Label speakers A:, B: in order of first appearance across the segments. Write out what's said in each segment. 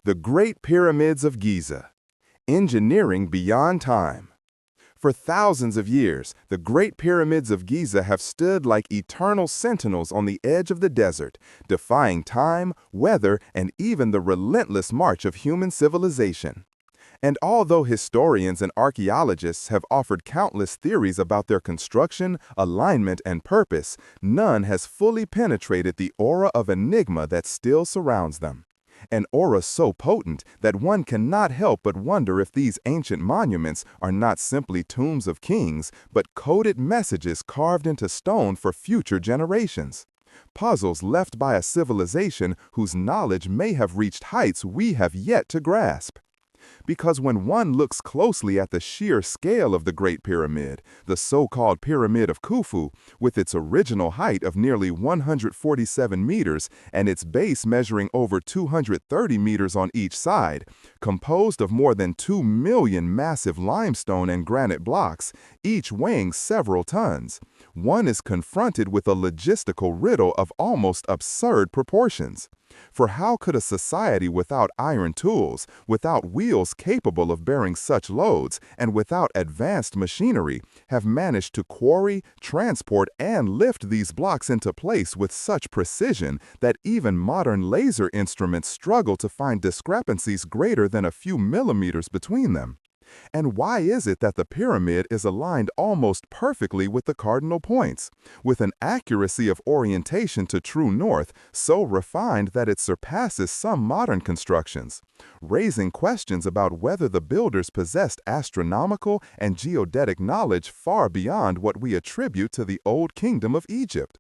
A: The Great Pyramids of Giza. Engineering beyond time. For thousands of years, the Great Pyramids of Giza have stood like eternal sentinels on the edge of the desert, defying time, weather, and even the relentless march of human civilization. And although historians and archaeologists have offered countless theories about their construction, alignment, and purpose, none has fully penetrated the aura of enigma that still surrounds them. An aura so potent that one cannot help but wonder if these ancient monuments are not simply tombs of kings, but coded messages carved into stone for future generations. Puzzles left by a civilization whose knowledge may have reached heights we have yet to grasp. Because when one looks closely at the sheer scale of the Great Pyramid, the so-called Pyramid of Khufu, with its original height of nearly 147 meters and its base measuring over 230 meters on each side, composed of more than 2 million massive limestone and granite blocks, each weighing several tons, one is confronted with a logistical riddle of almost absurd proportions. For how could a society without iron tools, without wheels capable of bearing such loads, and without advanced machinery, have managed to quarry, transport, and lift these blocks into place with such precision that even modern laser instruments struggle to find discrepancies greater than a few millimeters between them? And why is it that the pyramid is aligned almost perfectly with the cardinal points, with an accuracy of orientation to true north so refined that it surpasses some modern constructions, raising questions about whether the builders possessed astronomical and geodetic knowledge far beyond what we attribute to the Old Kingdom of Egypt?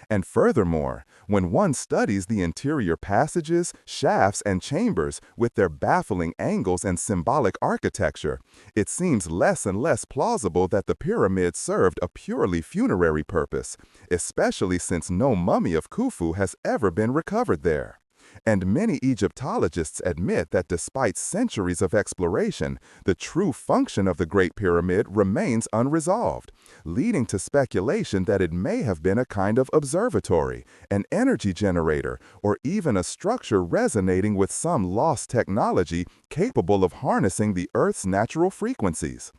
A: And furthermore, when one studies the interior passages, shafts, and chambers with their baffling angles and symbolic architecture, it seems less and less plausible that the pyramid served a purely funerary purpose, especially since no mummy of Khufu has ever been recovered there. And many Egyptologists admit that despite centuries of exploration, the true function of the Great Pyramid remains unresolved, leading to speculation that it may have been a kind of observatory, an energy generator, or even a structure resonating with some lost technology capable of harnessing the Earth's natural frequencies.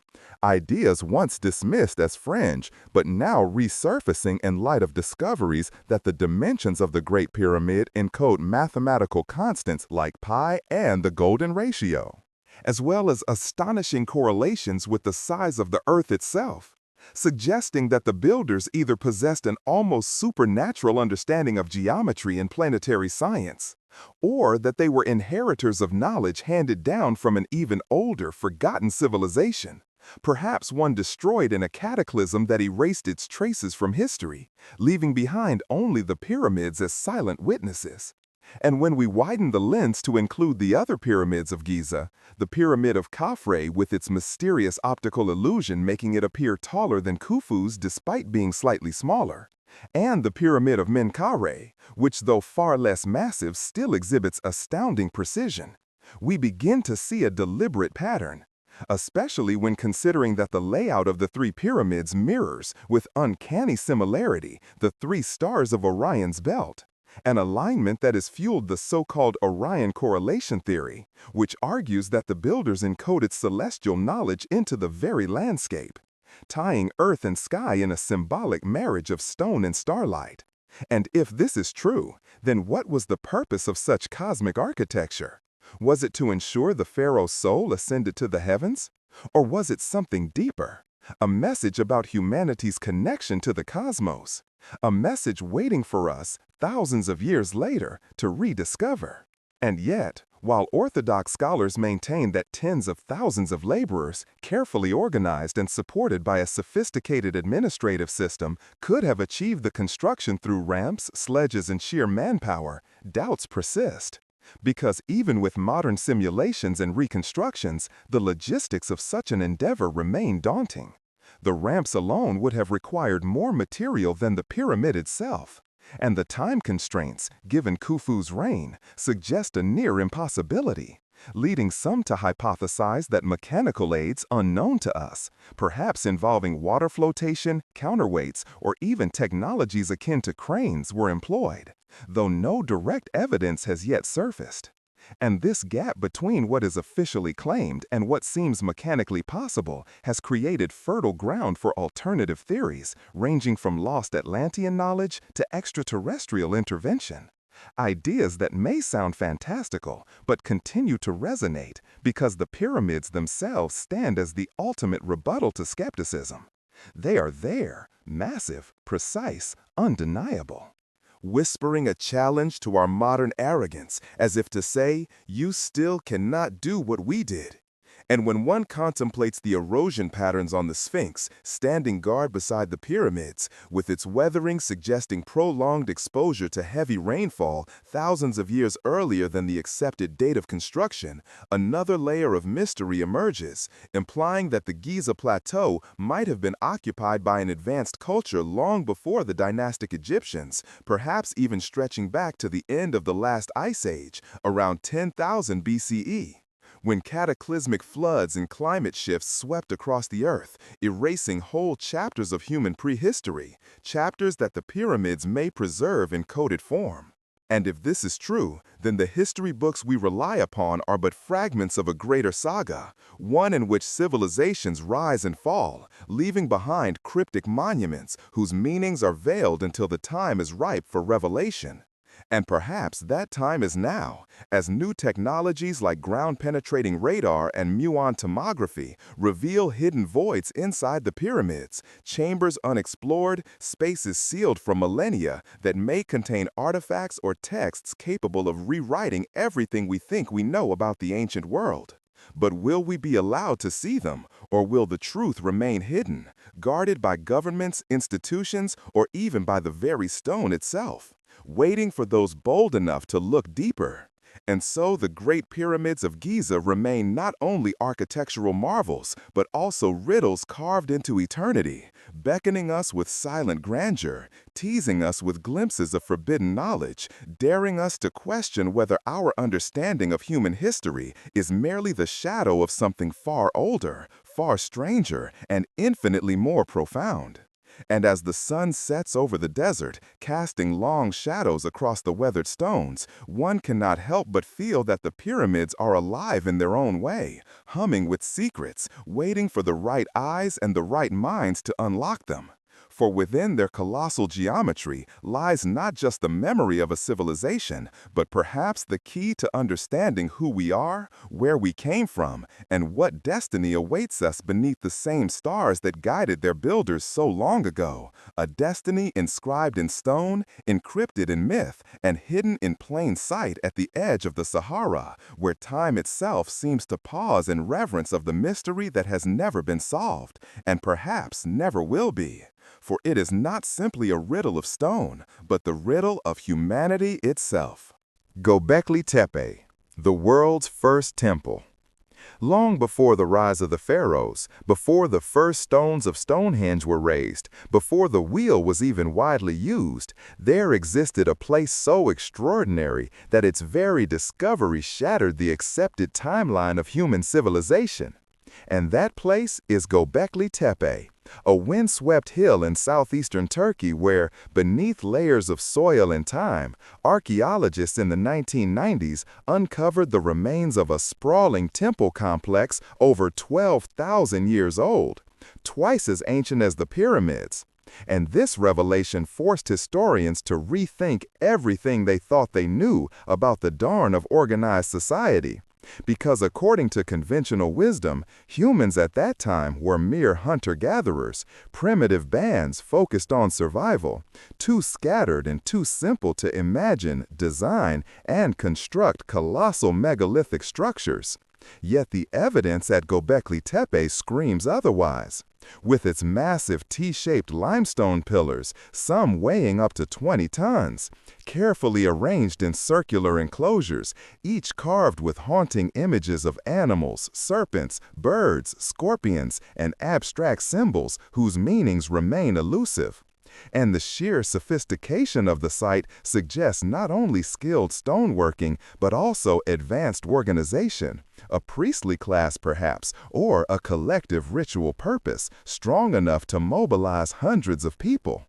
A: Ideas once dismissed as fringe, but now resurfacing in light of discoveries that the dimensions of the Great Pyramid encode mathematical constants like pi and the golden ratio, as well as astonishing correlations with the size of the Earth itself, suggesting that the builders either possessed an almost supernatural understanding of geometry and planetary science, or that they were inheritors of knowledge handed down from an even older, forgotten civilization. Perhaps one destroyed in a cataclysm that erased its traces from history, leaving behind only the pyramids as silent witnesses. And when we widen the lens to include the other pyramids of Giza, the Pyramid of Khafre with its mysterious optical illusion making it appear taller than Khufu's despite being slightly smaller, and the Pyramid of Menkaure, which though far less massive still exhibits astounding precision, we begin to see a deliberate pattern, especially when considering that the layout of the three pyramids mirrors, with uncanny similarity, the three stars of Orion's belt, an alignment that has fueled the so-called Orion correlation theory, which argues that the builders encoded celestial knowledge into the very landscape, tying earth and sky in a symbolic marriage of stone and starlight. And if this is true, then what was the purpose of such cosmic architecture? Was it to ensure the pharaoh's soul ascended to the heavens? Or was it something deeper? A message about humanity's connection to the cosmos? A message waiting for us, thousands of years later, to rediscover? And yet, while Orthodox scholars maintain that tens of thousands of laborers, carefully organized and supported by a sophisticated administrative system, could have achieved the construction through ramps, sledges, and sheer manpower, doubts persist. Because even with modern simulations and reconstructions, the logistics of such an endeavor remain daunting. The ramps alone would have required more material than the pyramid itself, and the time constraints, given Khufu's reign, suggest a near impossibility, leading some to hypothesize that mechanical aids unknown to us, perhaps involving water flotation, counterweights, or even technologies akin to cranes, were employed, though no direct evidence has yet surfaced. And this gap between what is officially claimed and what seems mechanically possible has created fertile ground for alternative theories, ranging from lost Atlantean knowledge to extraterrestrial intervention. Ideas that may sound fantastical, but continue to resonate because the pyramids themselves stand as the ultimate rebuttal to skepticism. They are there, massive, precise, undeniable, whispering a challenge to our modern arrogance, as if to say, you still cannot do what we did. And when one contemplates the erosion patterns on the Sphinx, standing guard beside the pyramids, with its weathering suggesting prolonged exposure to heavy rainfall thousands of years earlier than the accepted date of construction, another layer of mystery emerges, implying that the Giza Plateau might have been occupied by an advanced culture long before the dynastic Egyptians, perhaps even stretching back to the end of the last ice age, around 10,000 BCE. When cataclysmic floods and climate shifts swept across the earth, erasing whole chapters of human prehistory, chapters that the pyramids may preserve in coded form. And if this is true, then the history books we rely upon are but fragments of a greater saga, one in which civilizations rise and fall, leaving behind cryptic monuments whose meanings are veiled until the time is ripe for revelation. And perhaps that time is now, as new technologies like ground-penetrating radar and muon tomography reveal hidden voids inside the pyramids, chambers unexplored, spaces sealed from millennia that may contain artifacts or texts capable of rewriting everything we think we know about the ancient world. But will we be allowed to see them, or will the truth remain hidden, guarded by governments, institutions, or even by the very stone itself, waiting for those bold enough to look deeper? And so the Great Pyramids of Giza remain not only architectural marvels, but also riddles carved into eternity, beckoning us with silent grandeur, teasing us with glimpses of forbidden knowledge, daring us to question whether our understanding of human history is merely the shadow of something far older, far stranger, and infinitely more profound. And as the sun sets over the desert, casting long shadows across the weathered stones, one cannot help but feel that the pyramids are alive in their own way, humming with secrets, waiting for the right eyes and the right minds to unlock them. For within their colossal geometry lies not just the memory of a civilization, but perhaps the key to understanding who we are, where we came from, and what destiny awaits us beneath the same stars that guided their builders so long ago, a destiny inscribed in stone, encrypted in myth, and hidden in plain sight at the edge of the Sahara, where time itself seems to pause in reverence of the mystery that has never been solved, and perhaps never will be. For it is not simply a riddle of stone, but the riddle of humanity itself. Göbekli Tepe, the world's first temple. Long before the rise of the pharaohs, before the first stones of Stonehenge were raised, before the wheel was even widely used, there existed a place so extraordinary that its very discovery shattered the accepted timeline of human civilization. And that place is Göbekli Tepe, a windswept hill in southeastern Turkey where, beneath layers of soil and time, archaeologists in the 1990s uncovered the remains of a sprawling temple complex over 12,000 years old, twice as ancient as the pyramids. And this revelation forced historians to rethink everything they thought they knew about the dawn of organized society. Because according to conventional wisdom, humans at that time were mere hunter-gatherers, primitive bands focused on survival, too scattered and too simple to imagine, design, and construct colossal megalithic structures. Yet the evidence at Göbekli Tepe screams otherwise. With its massive T-shaped limestone pillars, some weighing up to 20 tons, carefully arranged in circular enclosures, each carved with haunting images of animals, serpents, birds, scorpions, and abstract symbols whose meanings remain elusive. And the sheer sophistication of the site suggests not only skilled stoneworking, but also advanced organization, a priestly class perhaps, or a collective ritual purpose strong enough to mobilize hundreds of people.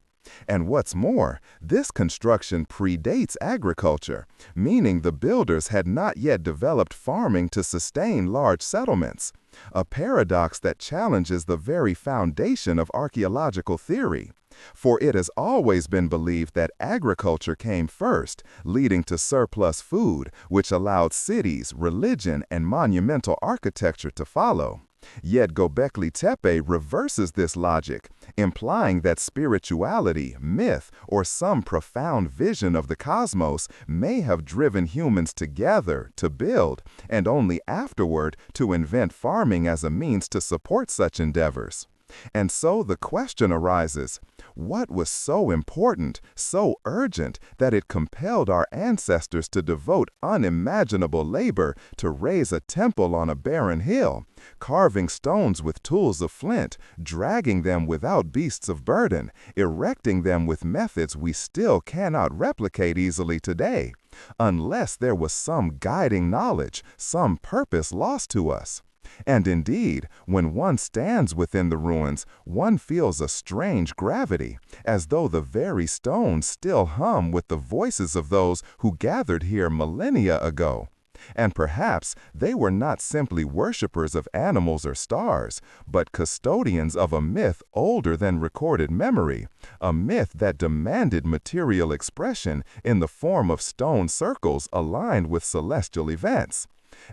A: And what's more, this construction predates agriculture, meaning the builders had not yet developed farming to sustain large settlements, a paradox that challenges the very foundation of archaeological theory. For it has always been believed that agriculture came first, leading to surplus food, which allowed cities, religion, and monumental architecture to follow. Yet Göbekli Tepe reverses this logic, implying that spirituality, myth, or some profound vision of the cosmos may have driven humans to gather, to build, and only afterward to invent farming as a means to support such endeavors. And so the question arises, what was so important, so urgent, that it compelled our ancestors to devote unimaginable labor to raise a temple on a barren hill, carving stones with tools of flint, dragging them without beasts of burden, erecting them with methods we still cannot replicate easily today, unless there was some guiding knowledge, some purpose lost to us? And indeed, when one stands within the ruins, one feels a strange gravity, as though the very stones still hum with the voices of those who gathered here millennia ago. And perhaps they were not simply worshippers of animals or stars, but custodians of a myth older than recorded memory, a myth that demanded material expression in the form of stone circles aligned with celestial events.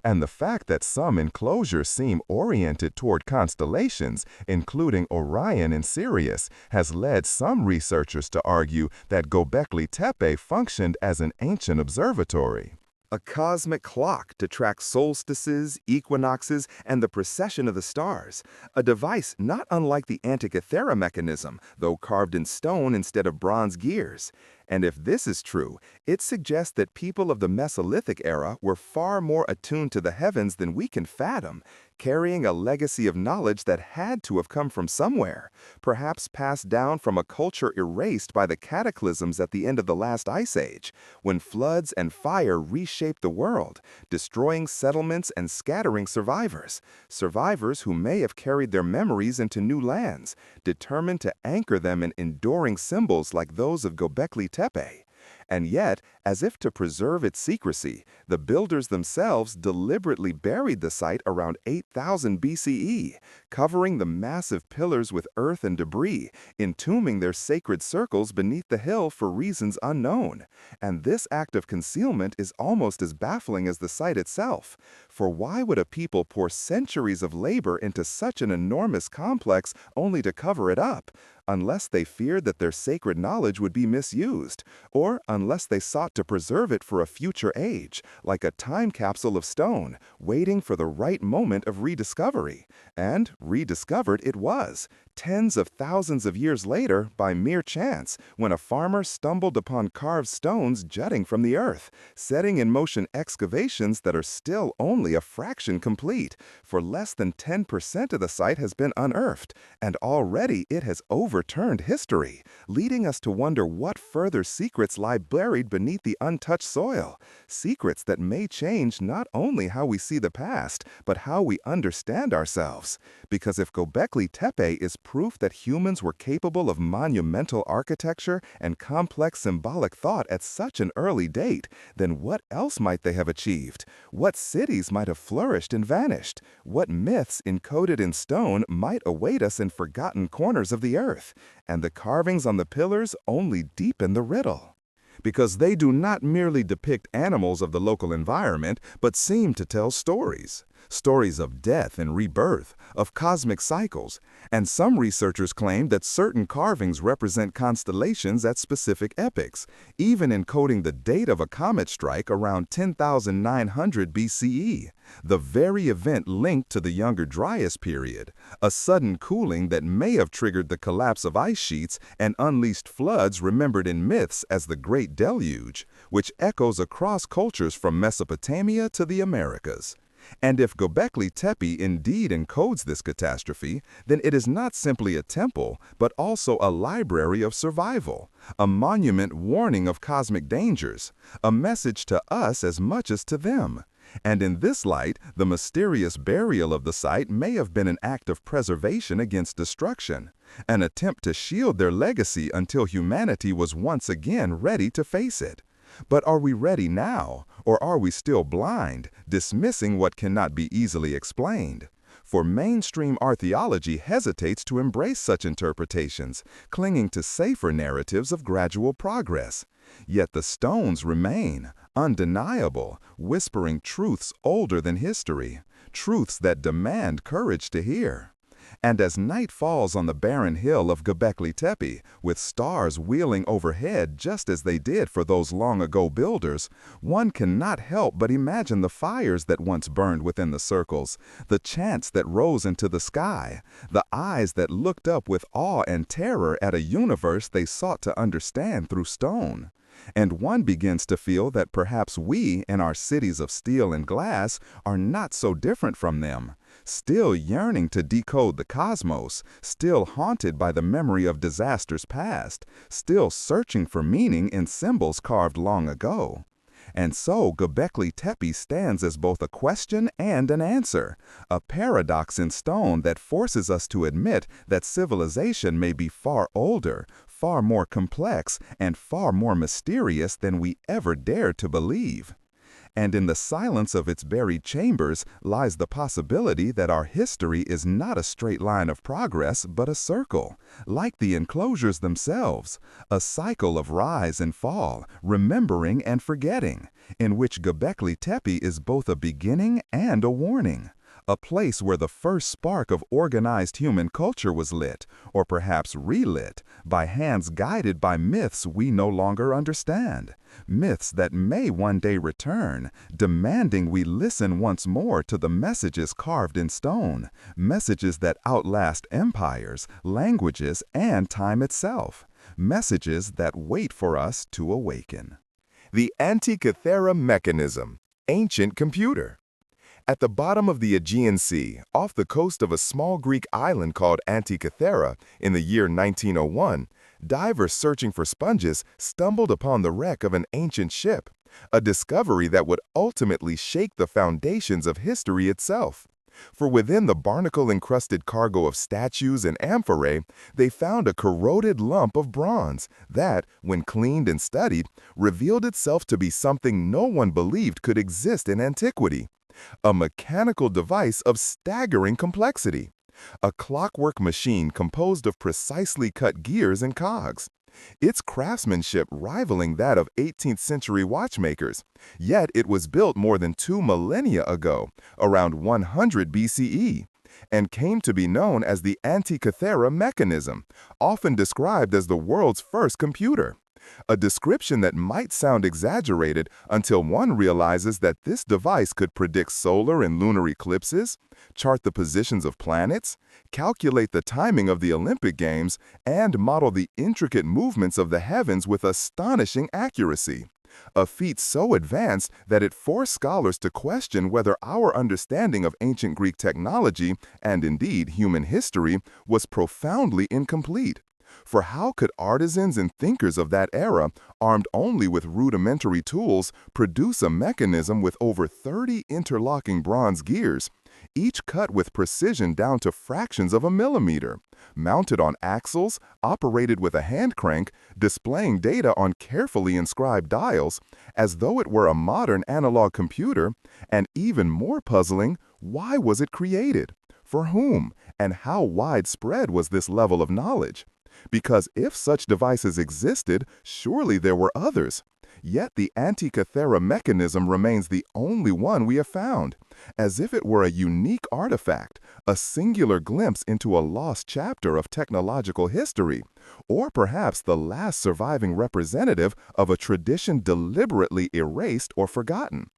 A: And the fact that some enclosures seem oriented toward constellations, including Orion and Sirius, has led some researchers to argue that Göbekli Tepe functioned as an ancient observatory. A cosmic clock to track solstices, equinoxes, and the precession of the stars. A device not unlike the Antikythera mechanism, though carved in stone instead of bronze gears. And if this is true, it suggests that people of the Mesolithic era were far more attuned to the heavens than we can fathom, carrying a legacy of knowledge that had to have come from somewhere, perhaps passed down from a culture erased by the cataclysms at the end of the last ice age, when floods and fire reshaped the world, destroying settlements and scattering survivors who may have carried their memories into new lands, determined to anchor them in enduring symbols like those of Göbekli Tepe. And yet, as if to preserve its secrecy, the builders themselves deliberately buried the site around 8000 BCE, covering the massive pillars with earth and debris, entombing their sacred circles beneath the hill for reasons unknown. And this act of concealment is almost as baffling as the site itself. For why would a people pour centuries of labor into such an enormous complex only to cover it up? Unless they feared that their sacred knowledge would be misused, or unless they sought to preserve it for a future age, like a time capsule of stone, waiting for the right moment of rediscovery. And rediscovered it was, tens of thousands of years later, by mere chance, when a farmer stumbled upon carved stones jutting from the earth, setting in motion excavations that are still only a fraction complete, for less than 10% of the site has been unearthed, and already it has overturned history, leading us to wonder what further secrets lie buried beneath the untouched soil, secrets that may change not only how we see the past, but how we understand ourselves. Because if Göbekli Tepe is proof that humans were capable of monumental architecture and complex symbolic thought at such an early date, then what else might they have achieved? What cities might have flourished and vanished? What myths encoded in stone might await us in forgotten corners of the earth? And the carvings on the pillars only deepen the riddle. Because they do not merely depict animals of the local environment, but seem to tell stories. Stories of death and rebirth, of cosmic cycles, and some researchers claim that certain carvings represent constellations at specific epochs, even encoding the date of a comet strike around 10,900 BCE, the very event linked to the Younger Dryas period, a sudden cooling that may have triggered the collapse of ice sheets and unleashed floods remembered in myths as the Great Deluge, which echoes across cultures from Mesopotamia to the Americas. And if Göbekli Tepe indeed encodes this catastrophe, then it is not simply a temple, but also a library of survival, a monument warning of cosmic dangers, a message to us as much as to them. And in this light, the mysterious burial of the site may have been an act of preservation against destruction, an attempt to shield their legacy until humanity was once again ready to face it. But are we ready now, or are we still blind, dismissing what cannot be easily explained? For mainstream archaeology hesitates to embrace such interpretations, clinging to safer narratives of gradual progress. Yet the stones remain, undeniable, whispering truths older than history, truths that demand courage to hear. And as night falls on the barren hill of Göbekli Tepe, with stars wheeling overhead just as they did for those long-ago builders, one cannot help but imagine the fires that once burned within the circles, the chants that rose into the sky, the eyes that looked up with awe and terror at a universe they sought to understand through stone. And one begins to feel that perhaps we, in our cities of steel and glass, are not so different from them, still yearning to decode the cosmos, still haunted by the memory of disasters past, still searching for meaning in symbols carved long ago. And so Göbekli Tepe stands as both a question and an answer, a paradox in stone that forces us to admit that civilization may be far older, far more complex, and far more mysterious than we ever dared to believe. And in the silence of its buried chambers lies the possibility that our history is not a straight line of progress, but a circle, like the enclosures themselves, a cycle of rise and fall, remembering and forgetting, in which Göbekli Tepe is both a beginning and a warning. A place where the first spark of organized human culture was lit, or perhaps relit, by hands guided by myths we no longer understand. Myths that may one day return, demanding we listen once more to the messages carved in stone, messages that outlast empires, languages, and time itself, messages that wait for us to awaken. The Antikythera mechanism, ancient computer. At the bottom of the Aegean Sea, off the coast of a small Greek island called Antikythera in the year 1901, divers searching for sponges stumbled upon the wreck of an ancient ship, a discovery that would ultimately shake the foundations of history itself. For within the barnacle-encrusted cargo of statues and amphorae, they found a corroded lump of bronze that, when cleaned and studied, revealed itself to be something no one believed could exist in antiquity. A mechanical device of staggering complexity. A clockwork machine composed of precisely cut gears and cogs. Its craftsmanship rivaling that of 18th century watchmakers, yet it was built more than 2 millennia ago, around 100 BCE, and came to be known as the Antikythera mechanism, often described as the world's first computer. A description that might sound exaggerated until one realizes that this device could predict solar and lunar eclipses, chart the positions of planets, calculate the timing of the Olympic Games, and model the intricate movements of the heavens with astonishing accuracy. A feat so advanced that it forced scholars to question whether our understanding of ancient Greek technology, and indeed human history, was profoundly incomplete. For how could artisans and thinkers of that era, armed only with rudimentary tools, produce a mechanism with over 30 interlocking bronze gears, each cut with precision down to fractions of a millimeter, mounted on axles, operated with a hand crank, displaying data on carefully inscribed dials, as though it were a modern analog computer, and even more puzzling, why was it created? For whom? And how widespread was this level of knowledge? Because if such devices existed, surely there were others. Yet the Antikythera mechanism remains the only one we have found, as if it were a unique artifact, a singular glimpse into a lost chapter of technological history, or perhaps the last surviving representative of a tradition deliberately erased or forgotten.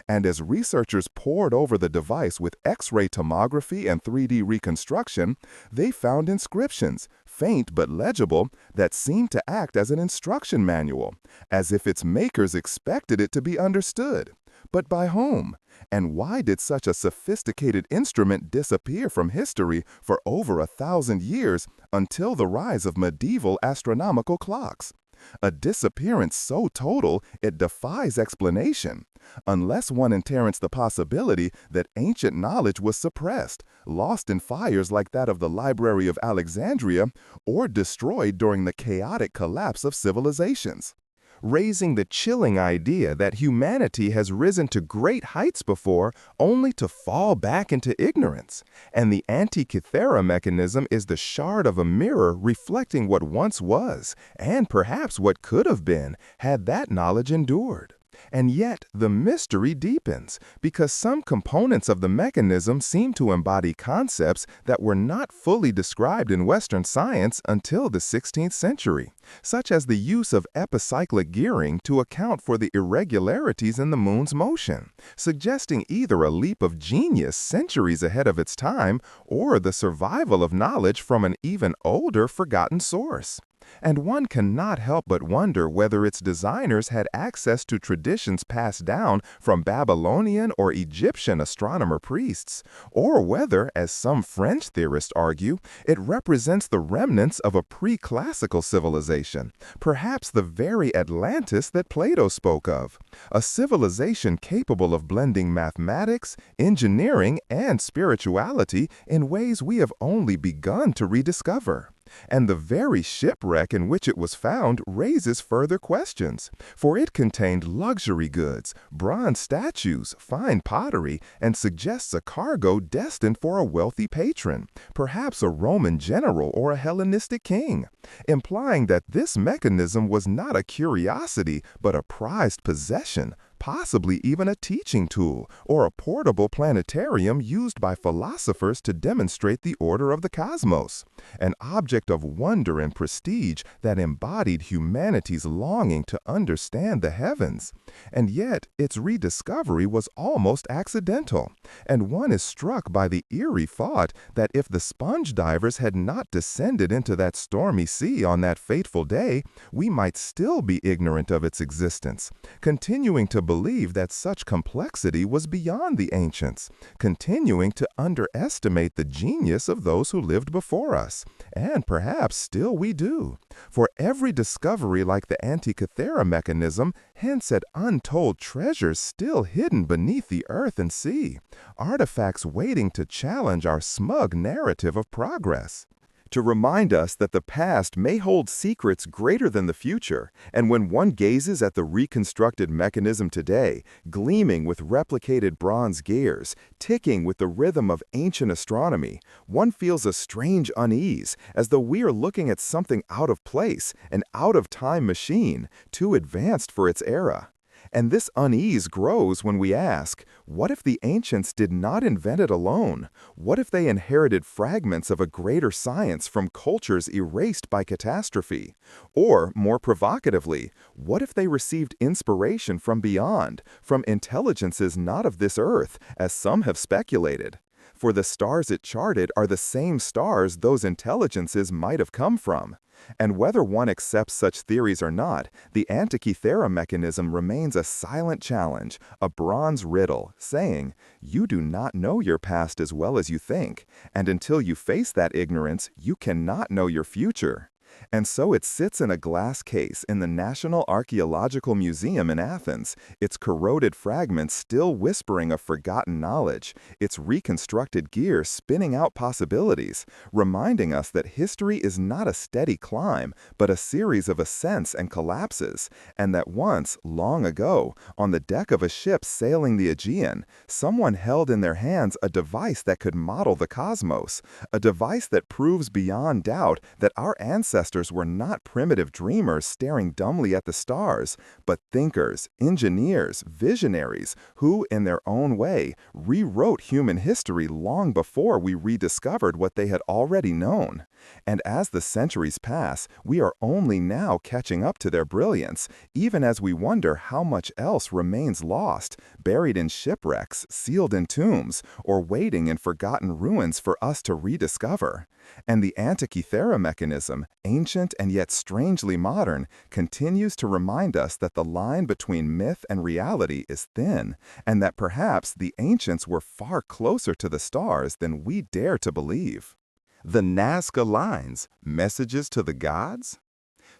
A: And as researchers pored over the device with X-ray tomography and 3D reconstruction, they found inscriptions, faint but legible, that seemed to act as an instruction manual, as if its makers expected it to be understood. But by whom? And why did such a sophisticated instrument disappear from history for over 1,000 years until the rise of medieval astronomical clocks? A disappearance so total it defies explanation, unless one interprets the possibility that ancient knowledge was suppressed, lost in fires like that of the Library of Alexandria, or destroyed during the chaotic collapse of civilizations, raising the chilling idea that humanity has risen to great heights before only to fall back into ignorance. And the Antikythera mechanism is the shard of a mirror reflecting what once was, and perhaps what could have been, had that knowledge endured. And yet, the mystery deepens, because some components of the mechanism seem to embody concepts that were not fully described in Western science until the 16th century, such as the use of epicyclic gearing to account for the irregularities in the moon's motion, suggesting either a leap of genius centuries ahead of its time or the survival of knowledge from an even older, forgotten source. And one cannot help but wonder whether its designers had access to traditions passed down from Babylonian or Egyptian astronomer priests, or whether, as some French theorists argue, it represents the remnants of a pre-classical civilization, perhaps the very Atlantis that Plato spoke of, a civilization capable of blending mathematics, engineering, and spirituality in ways we have only begun to rediscover. And the very shipwreck in which it was found raises further questions, for it contained luxury goods, bronze statues, fine pottery, and suggests a cargo destined for a wealthy patron, perhaps a Roman general or a Hellenistic king, implying that this mechanism was not a curiosity but a prized possession, possibly even a teaching tool, or a portable planetarium used by philosophers to demonstrate the order of the cosmos, an object of wonder and prestige that embodied humanity's longing to understand the heavens. And yet, its rediscovery was almost accidental, and one is struck by the eerie thought that if the sponge divers had not descended into that stormy sea on that fateful day, we might still be ignorant of its existence, continuing to believe that such complexity was beyond the ancients, continuing to underestimate the genius of those who lived before us, and perhaps still we do. For every discovery like the Antikythera mechanism hints at untold treasures still hidden beneath the earth and sea, artifacts waiting to challenge our smug narrative of progress, to remind us that the past may hold secrets greater than the future, and when one gazes at the reconstructed mechanism today, gleaming with replicated bronze gears, ticking with the rhythm of ancient astronomy, one feels a strange unease, as though we are looking at something out of place, an out-of-time machine, too advanced for its era. And this unease grows when we ask, what if the ancients did not invent it alone? What if they inherited fragments of a greater science from cultures erased by catastrophe? Or, more provocatively, what if they received inspiration from beyond, from intelligences not of this earth, as some have speculated? For the stars it charted are the same stars those intelligences might have come from. And whether one accepts such theories or not, the Antikythera mechanism remains a silent challenge, a bronze riddle, saying, you do not know your past as well as you think, and until you face that ignorance, you cannot know your future. And so it sits in a glass case in the National Archaeological Museum in Athens, its corroded fragments still whispering of forgotten knowledge, its reconstructed gear spinning out possibilities, reminding us that history is not a steady climb, but a series of ascents and collapses, and that once, long ago, on the deck of a ship sailing the Aegean, someone held in their hands a device that could model the cosmos, a device that proves beyond doubt that our ancestors were not primitive dreamers staring dumbly at the stars, but thinkers, engineers, visionaries, who, in their own way, rewrote human history long before we rediscovered what they had already known. And as the centuries pass, we are only now catching up to their brilliance, even as we wonder how much else remains lost, buried in shipwrecks, sealed in tombs, or waiting in forgotten ruins for us to rediscover. And the Antikythera mechanism, ancient and yet strangely modern, continues to remind us that the line between myth and reality is thin, and that perhaps the ancients were far closer to the stars than we dare to believe. The Nazca lines, messages to the gods?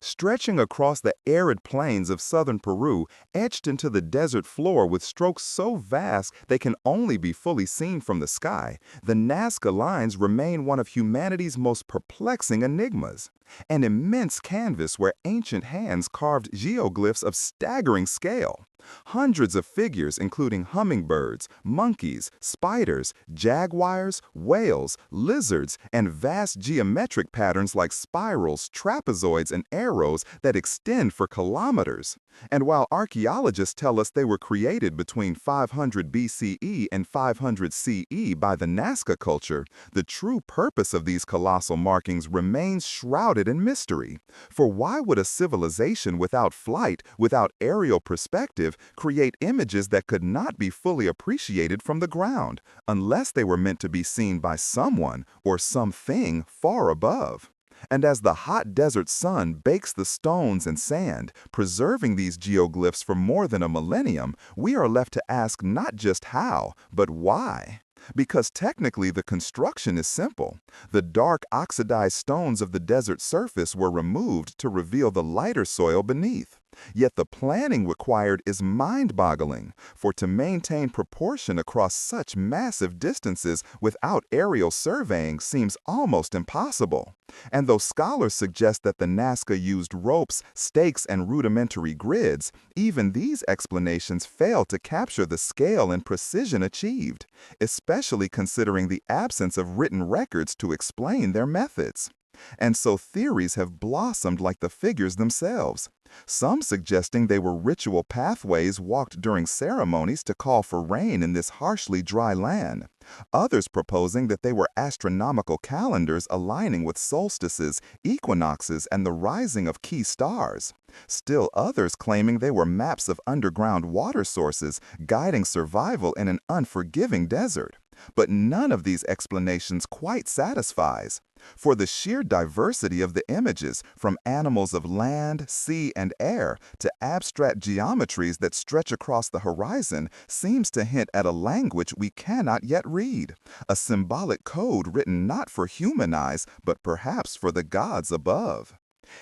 A: stretching across the arid plains of southern Peru, etched into the desert floor with strokes so vast they can only be fully seen from the sky. The Nazca lines remain one of humanity's most perplexing enigmas. An immense canvas where ancient hands carved geoglyphs of staggering scale. Hundreds of figures including hummingbirds, monkeys, spiders, jaguars, whales, lizards, and vast geometric patterns like spirals, trapezoids, and arrows that extend for kilometers. And while archaeologists tell us they were created between 500 BCE and 500 CE by the Nazca culture, the true purpose of these colossal markings remains shrouded in mystery. For why would a civilization without flight, without aerial perspective, create images that could not be fully appreciated from the ground, unless they were meant to be seen by someone or something far above? And as the hot desert sun bakes the stones and sand, preserving these geoglyphs for more than a millennium, we are left to ask not just how, but why. Because technically the construction is simple. The dark oxidized stones of the desert surface were removed to reveal the lighter soil beneath. Yet the planning required is mind-boggling, for to maintain proportion across such massive distances without aerial surveying seems almost impossible. And though scholars suggest that the Nazca used ropes, stakes, and rudimentary grids, even these explanations fail to capture the scale and precision achieved, especially considering the absence of written records to explain their methods. And so theories have blossomed like the figures themselves, some suggesting they were ritual pathways walked during ceremonies to call for rain in this harshly dry land, others proposing that they were astronomical calendars aligning with solstices, equinoxes, and the rising of key stars, still others claiming they were maps of underground water sources guiding survival in an unforgiving desert. But none of these explanations quite satisfies. For the sheer diversity of the images, from animals of land, sea, and air to abstract geometries that stretch across the horizon, seems to hint at a language we cannot yet read, a symbolic code written not for human eyes, but perhaps for the gods above.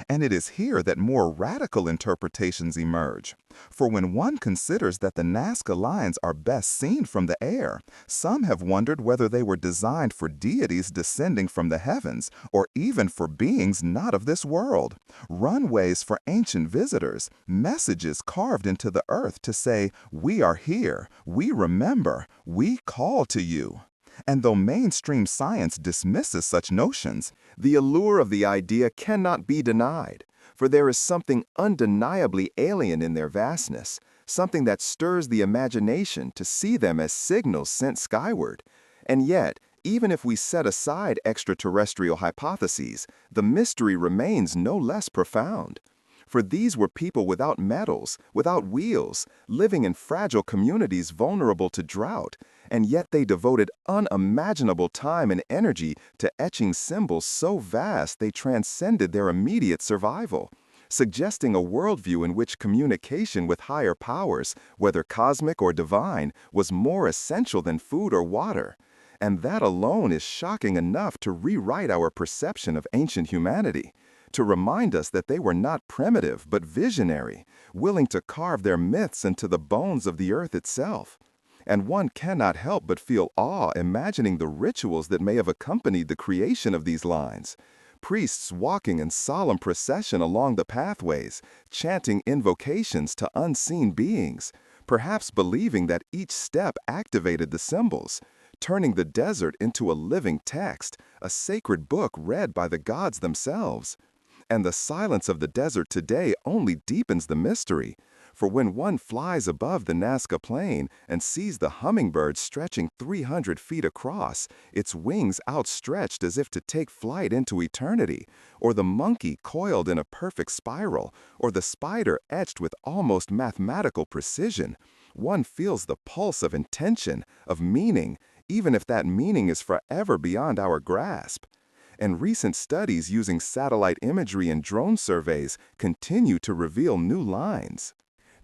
A: And it is here that more radical interpretations emerge. For when one considers that the Nazca lines are best seen from the air, some have wondered whether they were designed for deities descending from the heavens, or even for beings not of this world. Runways for ancient visitors, messages carved into the earth to say, "We are here, we remember, we call to you." And though mainstream science dismisses such notions, the allure of the idea cannot be denied, for there is something undeniably alien in their vastness, something that stirs the imagination to see them as signals sent skyward. And yet, even if we set aside extraterrestrial hypotheses, the mystery remains no less profound. For these were people without metals, without wheels, living in fragile communities vulnerable to drought, and yet they devoted unimaginable time and energy to etching symbols so vast they transcended their immediate survival, suggesting a worldview in which communication with higher powers, whether cosmic or divine, was more essential than food or water. And that alone is shocking enough to rewrite our perception of ancient humanity, to remind us that they were not primitive but visionary, willing to carve their myths into the bones of the earth itself. And one cannot help but feel awe imagining the rituals that may have accompanied the creation of these lines. Priests walking in solemn procession along the pathways, chanting invocations to unseen beings, perhaps believing that each step activated the symbols, turning the desert into a living text, a sacred book read by the gods themselves. And the silence of the desert today only deepens the mystery, for when one flies above the Nazca Plain and sees the hummingbird stretching 300 feet across, its wings outstretched as if to take flight into eternity, or the monkey coiled in a perfect spiral, or the spider etched with almost mathematical precision, one feels the pulse of intention, of meaning, even if that meaning is forever beyond our grasp. And recent studies using satellite imagery and drone surveys continue to reveal new lines.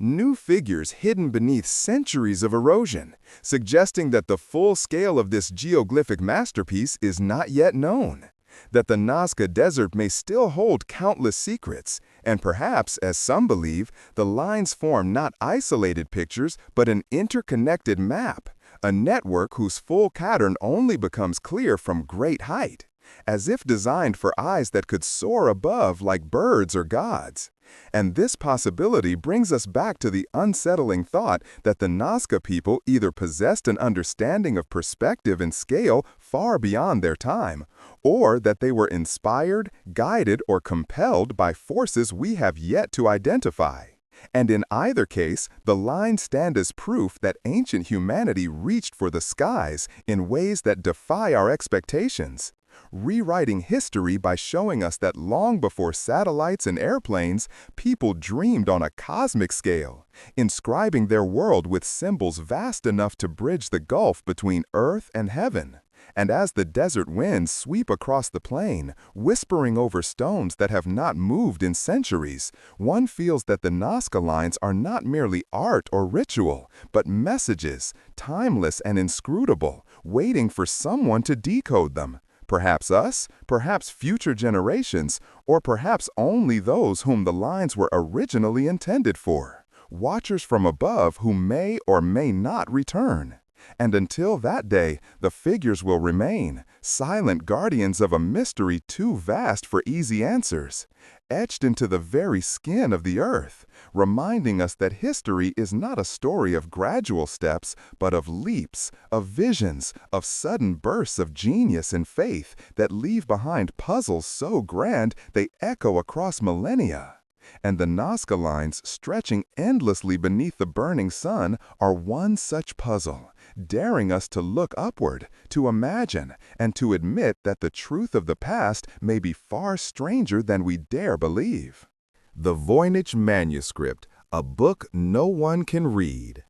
A: New figures hidden beneath centuries of erosion, suggesting that the full scale of this geoglyphic masterpiece is not yet known. that the Nazca Desert may still hold countless secrets, and perhaps, as some believe, the lines form not isolated pictures but an interconnected map, a network whose full pattern only becomes clear from great height, as if designed for eyes that could soar above like birds or gods. And this possibility brings us back to the unsettling thought that the Nazca people either possessed an understanding of perspective and scale far beyond their time, or that they were inspired, guided, or compelled by forces we have yet to identify. And in either case, the lines stand as proof that ancient humanity reached for the skies in ways that defy our expectations, rewriting history by showing us that long before satellites and airplanes, people dreamed on a cosmic scale, inscribing their world with symbols vast enough to bridge the gulf between earth and heaven. And as the desert winds sweep across the plain, whispering over stones that have not moved in centuries, one feels that the Nazca lines are not merely art or ritual, but messages, timeless and inscrutable, waiting for someone to decode them. Perhaps us, perhaps future generations, or perhaps only those whom the lines were originally intended for, watchers from above who may or may not return. And until that day, the figures will remain, silent guardians of a mystery too vast for easy answers, etched into the very skin of the earth, reminding us that history is not a story of gradual steps, but of leaps, of visions, of sudden bursts of genius and faith that leave behind puzzles so grand they echo across millennia. And the Nazca lines, stretching endlessly beneath the burning sun, are one such puzzle, daring us to look upward, to imagine, and to admit that the truth of the past may be far stranger than we dare believe. The Voynich Manuscript, a book no one can read.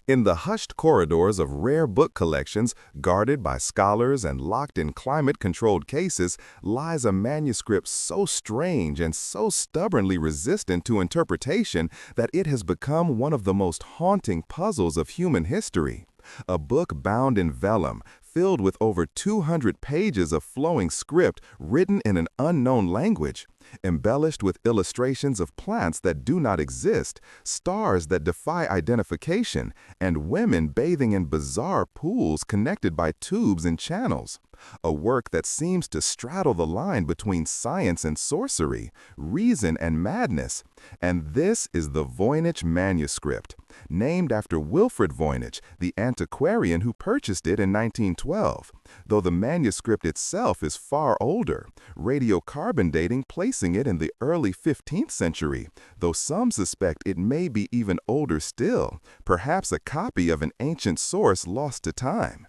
A: In the hushed corridors of rare book collections, guarded by scholars and locked in climate-controlled cases, lies a manuscript so strange and so stubbornly resistant to interpretation that it has become one of the most haunting puzzles of human history. A book bound in vellum, filled with over 200 pages of flowing script written in an unknown language, embellished with illustrations of plants that do not exist, stars that defy identification, and women bathing in bizarre pools connected by tubes and channels. A work that seems to straddle the line between science and sorcery, reason and madness. And this is the Voynich Manuscript, named after Wilfrid Voynich, the antiquarian who purchased it in 1912, though the manuscript itself is far older, radiocarbon dating placing it in the early 15th century, though some suspect it may be even older still, perhaps a copy of an ancient source lost to time.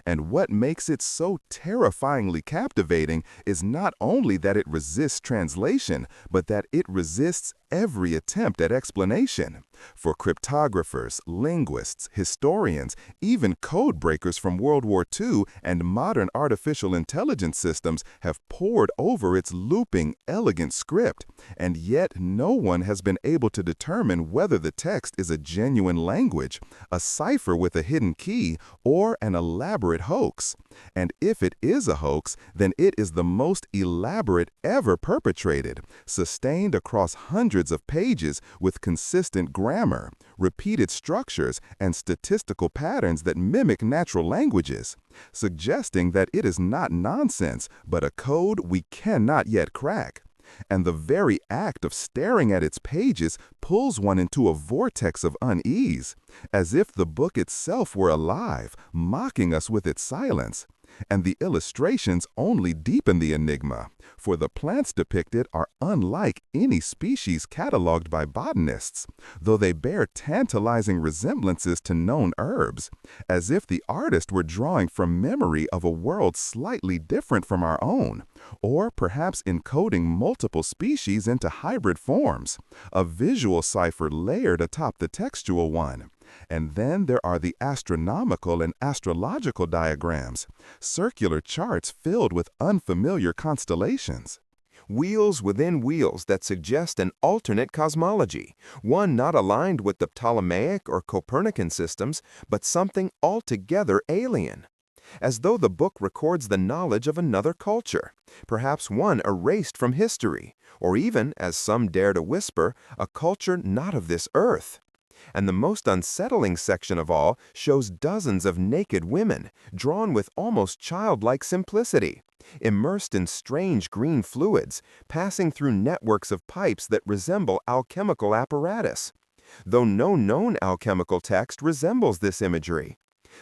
A: And what makes it so terrifyingly captivating is not only that it resists translation, but that it resists every attempt at explanation. For cryptographers, linguists, historians, even code breakers from World War II and modern artificial intelligence systems have pored over its looping, elegant script, and yet no one has been able to determine whether the text is a genuine language, a cipher with a hidden key, or an elaborate hoax. And if it is a hoax, then it is the most elaborate ever perpetrated, sustained across hundreds of pages with consistent grammar, repeated structures, and statistical patterns that mimic natural languages, suggesting that it is not nonsense, but a code we cannot yet crack. And the very act of staring at its pages pulls one into a vortex of unease, as if the book itself were alive, mocking us with its silence. And the illustrations only deepen the enigma, for the plants depicted are unlike any species cataloged by botanists, though they bear tantalizing resemblances to known herbs, as if the artist were drawing from memory of a world slightly different from our own, or perhaps encoding multiple species into hybrid forms, a visual cipher layered atop the textual one. And then there are the astronomical and astrological diagrams, circular charts filled with unfamiliar constellations. Wheels within wheels that suggest an alternate cosmology, one not aligned with the Ptolemaic or Copernican systems, but something altogether alien. as though the book records the knowledge of another culture, perhaps one erased from history, or even, as some dare to whisper, a culture not of this earth. And the most unsettling section of all shows dozens of naked women, drawn with almost childlike simplicity, immersed in strange green fluids, passing through networks of pipes that resemble alchemical apparatus, though no known alchemical text resembles this imagery,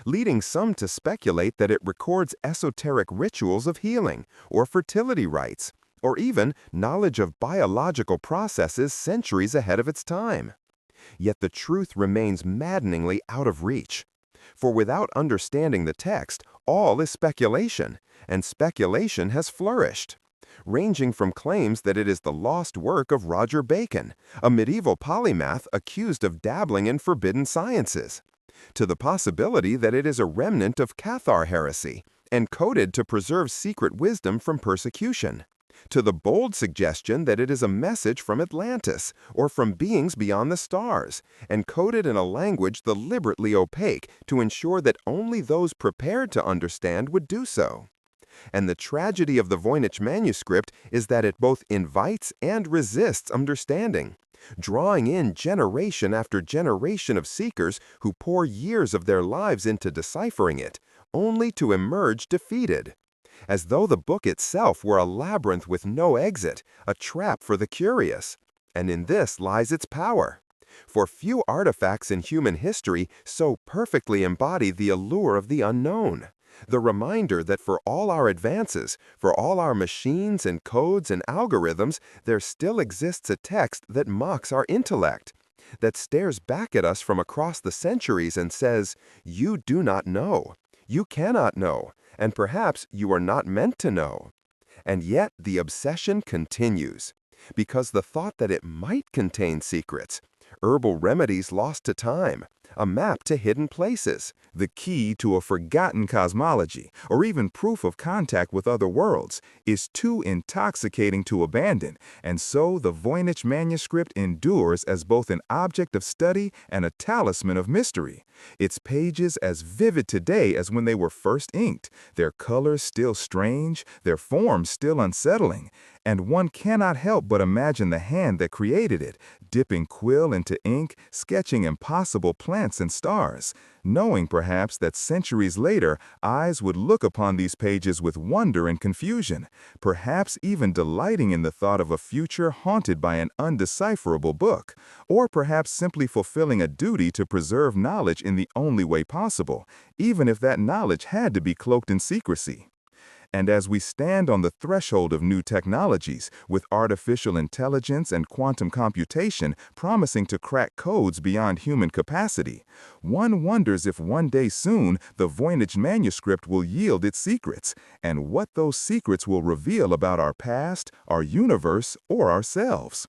A: leading some to speculate that it records esoteric rituals of healing, or fertility rites, or even knowledge of biological processes centuries ahead of its time. Yet the truth remains maddeningly out of reach. For without understanding the text, all is speculation, and speculation has flourished, ranging from claims that it is the lost work of Roger Bacon, a medieval polymath accused of dabbling in forbidden sciences, to the possibility that it is a remnant of Cathar heresy, encoded to preserve secret wisdom from persecution, to the bold suggestion that it is a message from Atlantis or from beings beyond the stars, encoded in a language deliberately opaque to ensure that only those prepared to understand would do so. And the tragedy of the Voynich manuscript is that it both invites and resists understanding, drawing in generation after generation of seekers who pour years of their lives into deciphering it, only to emerge defeated, as though the book itself were a labyrinth with no exit, a trap for the curious. And in this lies its power. For few artifacts in human history so perfectly embody the allure of the unknown, the reminder that for all our advances, for all our machines and codes and algorithms, there still exists a text that mocks our intellect, that stares back at us from across the centuries and says, "You do not know. You cannot know, and perhaps you are not meant to know." And yet the obsession continues, because the thought that it might contain secrets, herbal remedies lost to time, a map to hidden places, the key to a forgotten cosmology, or even proof of contact with other worlds, is too intoxicating to abandon, and so the Voynich manuscript endures as both an object of study and a talisman of mystery, its pages as vivid today as when they were first inked, their colors still strange, their forms still unsettling, and one cannot help but imagine the hand that created it, dipping quill into ink, sketching impossible plants and stars, knowing perhaps that centuries later eyes would look upon these pages with wonder and confusion, perhaps even delighting in the thought of a future haunted by an undecipherable book, or perhaps simply fulfilling a duty to preserve knowledge in the only way possible, even if that knowledge had to be cloaked in secrecy. And as we stand on the threshold of new technologies, with artificial intelligence and quantum computation promising to crack codes beyond human capacity, one wonders if one day soon the Voynich manuscript will yield its secrets, and what those secrets will reveal about our past, our universe, or ourselves.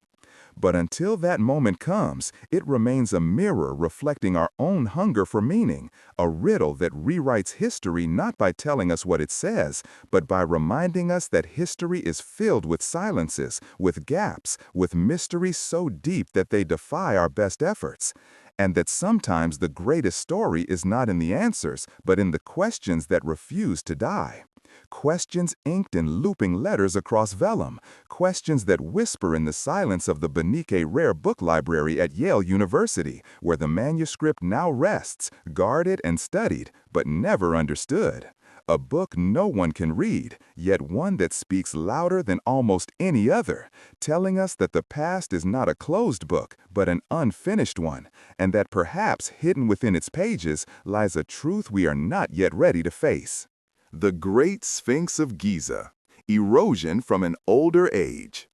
A: But until that moment comes, it remains a mirror reflecting our own hunger for meaning, a riddle that rewrites history not by telling us what it says, but by reminding us that history is filled with silences, with gaps, with mysteries so deep that they defy our best efforts, and that sometimes the greatest story is not in the answers, but in the questions that refuse to die. Questions inked in looping letters across vellum, questions that whisper in the silence of the Benique Rare Book Library at Yale University, where the manuscript now rests, guarded and studied, but never understood. A book no one can read, yet one that speaks louder than almost any other, telling us that the past is not a closed book, but an unfinished one, and that perhaps hidden within its pages lies a truth we are not yet ready to face. The Great Sphinx of Giza, Erosion from an Older Age.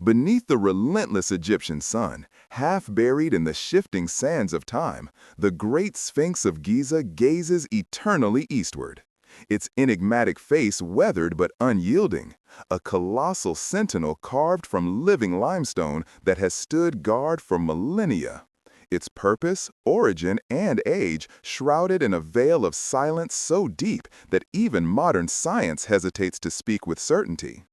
A: Beneath the relentless Egyptian sun, half buried in the shifting sands of time, the Great Sphinx of Giza gazes eternally eastward. Its enigmatic face weathered but unyielding, a colossal sentinel carved from living limestone that has stood guard for millennia. Its purpose, origin, and age shrouded in a veil of silence so deep that even modern science hesitates to speak with certainty.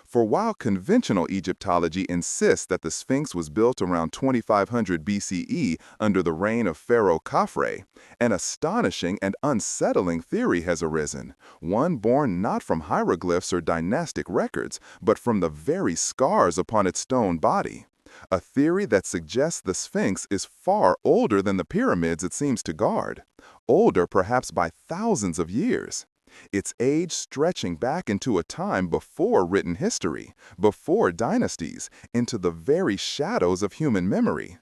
A: For while conventional Egyptology insists that the Sphinx was built around 2500 BCE under the reign of Pharaoh Khafre, an astonishing and unsettling theory has arisen, one born not from hieroglyphs or dynastic records, but from the very scars upon its stone body. A theory that suggests the Sphinx is far older than the pyramids it seems to guard, older perhaps by thousands of years. Its age stretching back into a time before written history, before dynasties, into the very shadows of human memory.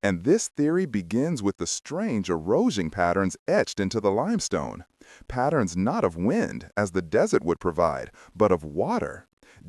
A: And this theory begins with the strange erosion patterns etched into the limestone. Patterns not of wind, as the desert would provide, but of water.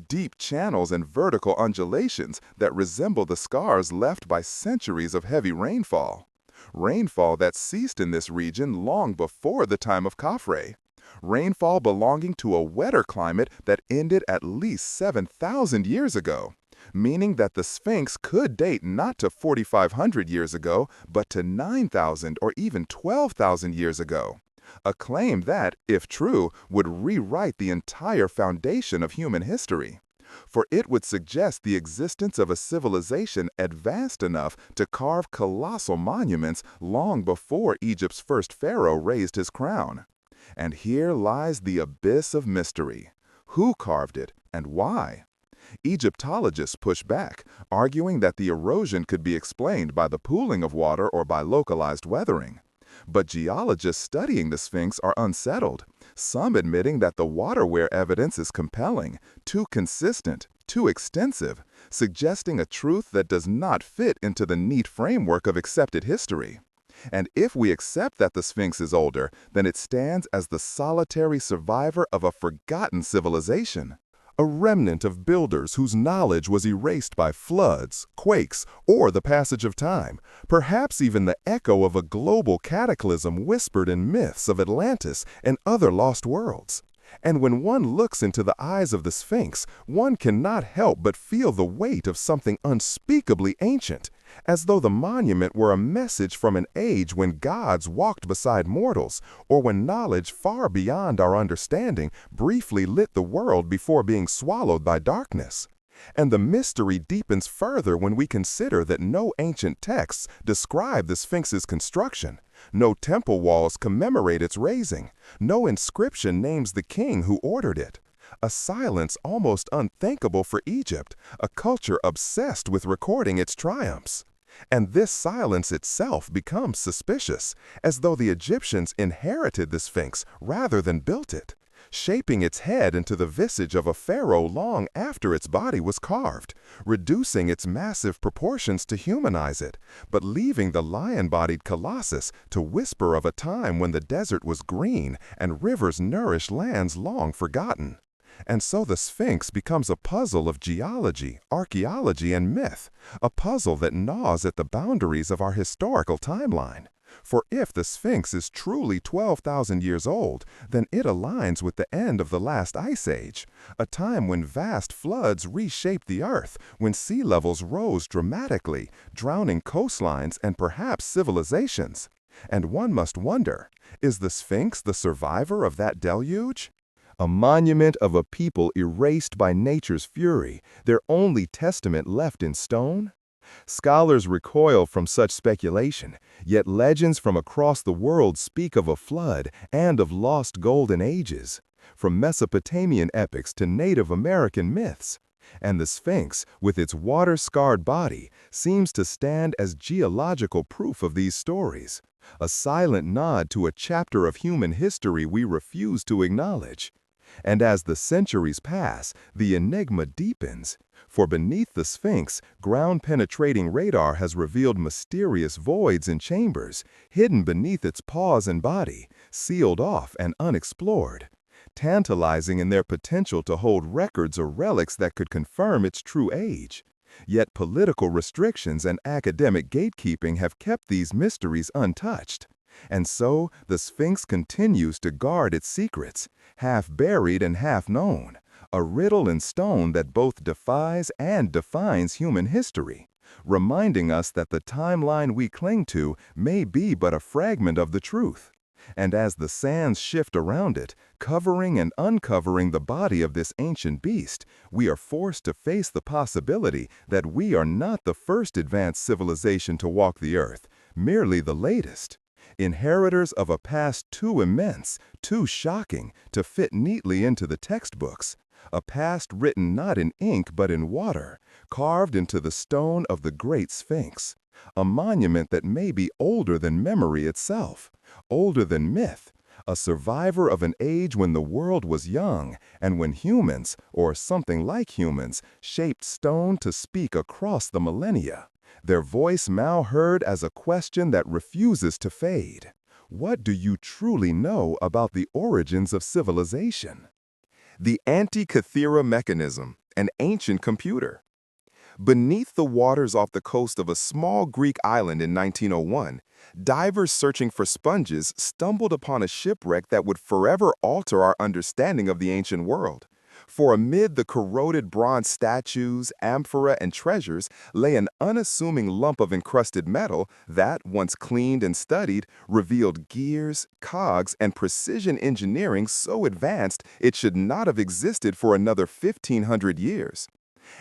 A: Deep channels and vertical undulations that resemble the scars left by centuries of heavy rainfall. Rainfall that ceased in this region long before the time of Khafre. Rainfall belonging to a wetter climate that ended at least 7,000 years ago, meaning that the Sphinx could date not to 4,500 years ago, but to 9,000 or even 12,000 years ago. A claim that, if true, would rewrite the entire foundation of human history. For it would suggest the existence of a civilization advanced enough to carve colossal monuments long before Egypt's first pharaoh raised his crown. And here lies the abyss of mystery. Who carved it, and why? Egyptologists push back, arguing that the erosion could be explained by the pooling of water or by localized weathering. But geologists studying the Sphinx are unsettled, some admitting that the water-wear evidence is compelling, too consistent, too extensive, suggesting a truth that does not fit into the neat framework of accepted history. And if we accept that the Sphinx is older, then it stands as the solitary survivor of a forgotten civilization. A remnant of builders whose knowledge was erased by floods, quakes, or the passage of time, perhaps even the echo of a global cataclysm whispered in myths of Atlantis and other lost worlds. And when one looks into the eyes of the Sphinx, one cannot help but feel the weight of something unspeakably ancient, as though the monument were a message from an age when gods walked beside mortals, or when knowledge far beyond our understanding briefly lit the world before being swallowed by darkness. And the mystery deepens further when we consider that no ancient texts describe the Sphinx's construction. No temple walls commemorate its raising. No inscription names the king who ordered it. A silence almost unthinkable for Egypt, a culture obsessed with recording its triumphs. And this silence itself becomes suspicious, as though the Egyptians inherited the Sphinx rather than built it, shaping its head into the visage of a pharaoh long after its body was carved, reducing its massive proportions to humanize it, but leaving the lion-bodied colossus to whisper of a time when the desert was green and rivers nourished lands long forgotten. And so the Sphinx becomes a puzzle of geology, archaeology, and myth, a puzzle that gnaws at the boundaries of our historical timeline. For if the Sphinx is truly 12,000 years old, then it aligns with the end of the last ice age, a time when vast floods reshaped the earth, when sea levels rose dramatically, drowning coastlines and perhaps civilizations. And one must wonder, is the Sphinx the survivor of that deluge? A monument of a people erased by nature's fury, their only testament left in stone? Scholars recoil from such speculation, yet legends from across the world speak of a flood and of lost golden ages, from Mesopotamian epics to Native American myths. And the Sphinx, with its water-scarred body, seems to stand as geological proof of these stories, a silent nod to a chapter of human history we refuse to acknowledge. And as the centuries pass, the enigma deepens. For beneath the Sphinx, ground-penetrating radar has revealed mysterious voids and chambers, hidden beneath its paws and body, sealed off and unexplored, tantalizing in their potential to hold records or relics that could confirm its true age. Yet political restrictions and academic gatekeeping have kept these mysteries untouched. And so, the Sphinx continues to guard its secrets, half buried and half known, a riddle in stone that both defies and defines human history, reminding us that the timeline we cling to may be but a fragment of the truth. And as the sands shift around it, covering and uncovering the body of this ancient beast, we are forced to face the possibility that we are not the first advanced civilization to walk the earth, merely the latest. Inheritors of a past too immense, too shocking to fit neatly into the textbooks. A past written not in ink but in water, carved into the stone of the great Sphinx. A monument that may be older than memory itself, older than myth, a survivor of an age when the world was young and when humans, or something like humans, shaped stone to speak across the millennia. Their voice now heard as a question that refuses to fade. What do you truly know about the origins of civilization? The Antikythera mechanism, an ancient computer. Beneath the waters off the coast of a small Greek island in 1901, divers searching for sponges stumbled upon a shipwreck that would forever alter our understanding of the ancient world. For amid the corroded bronze statues, amphora, and treasures lay an unassuming lump of encrusted metal that, once cleaned and studied, revealed gears, cogs, and precision engineering so advanced it should not have existed for another 1,500 years.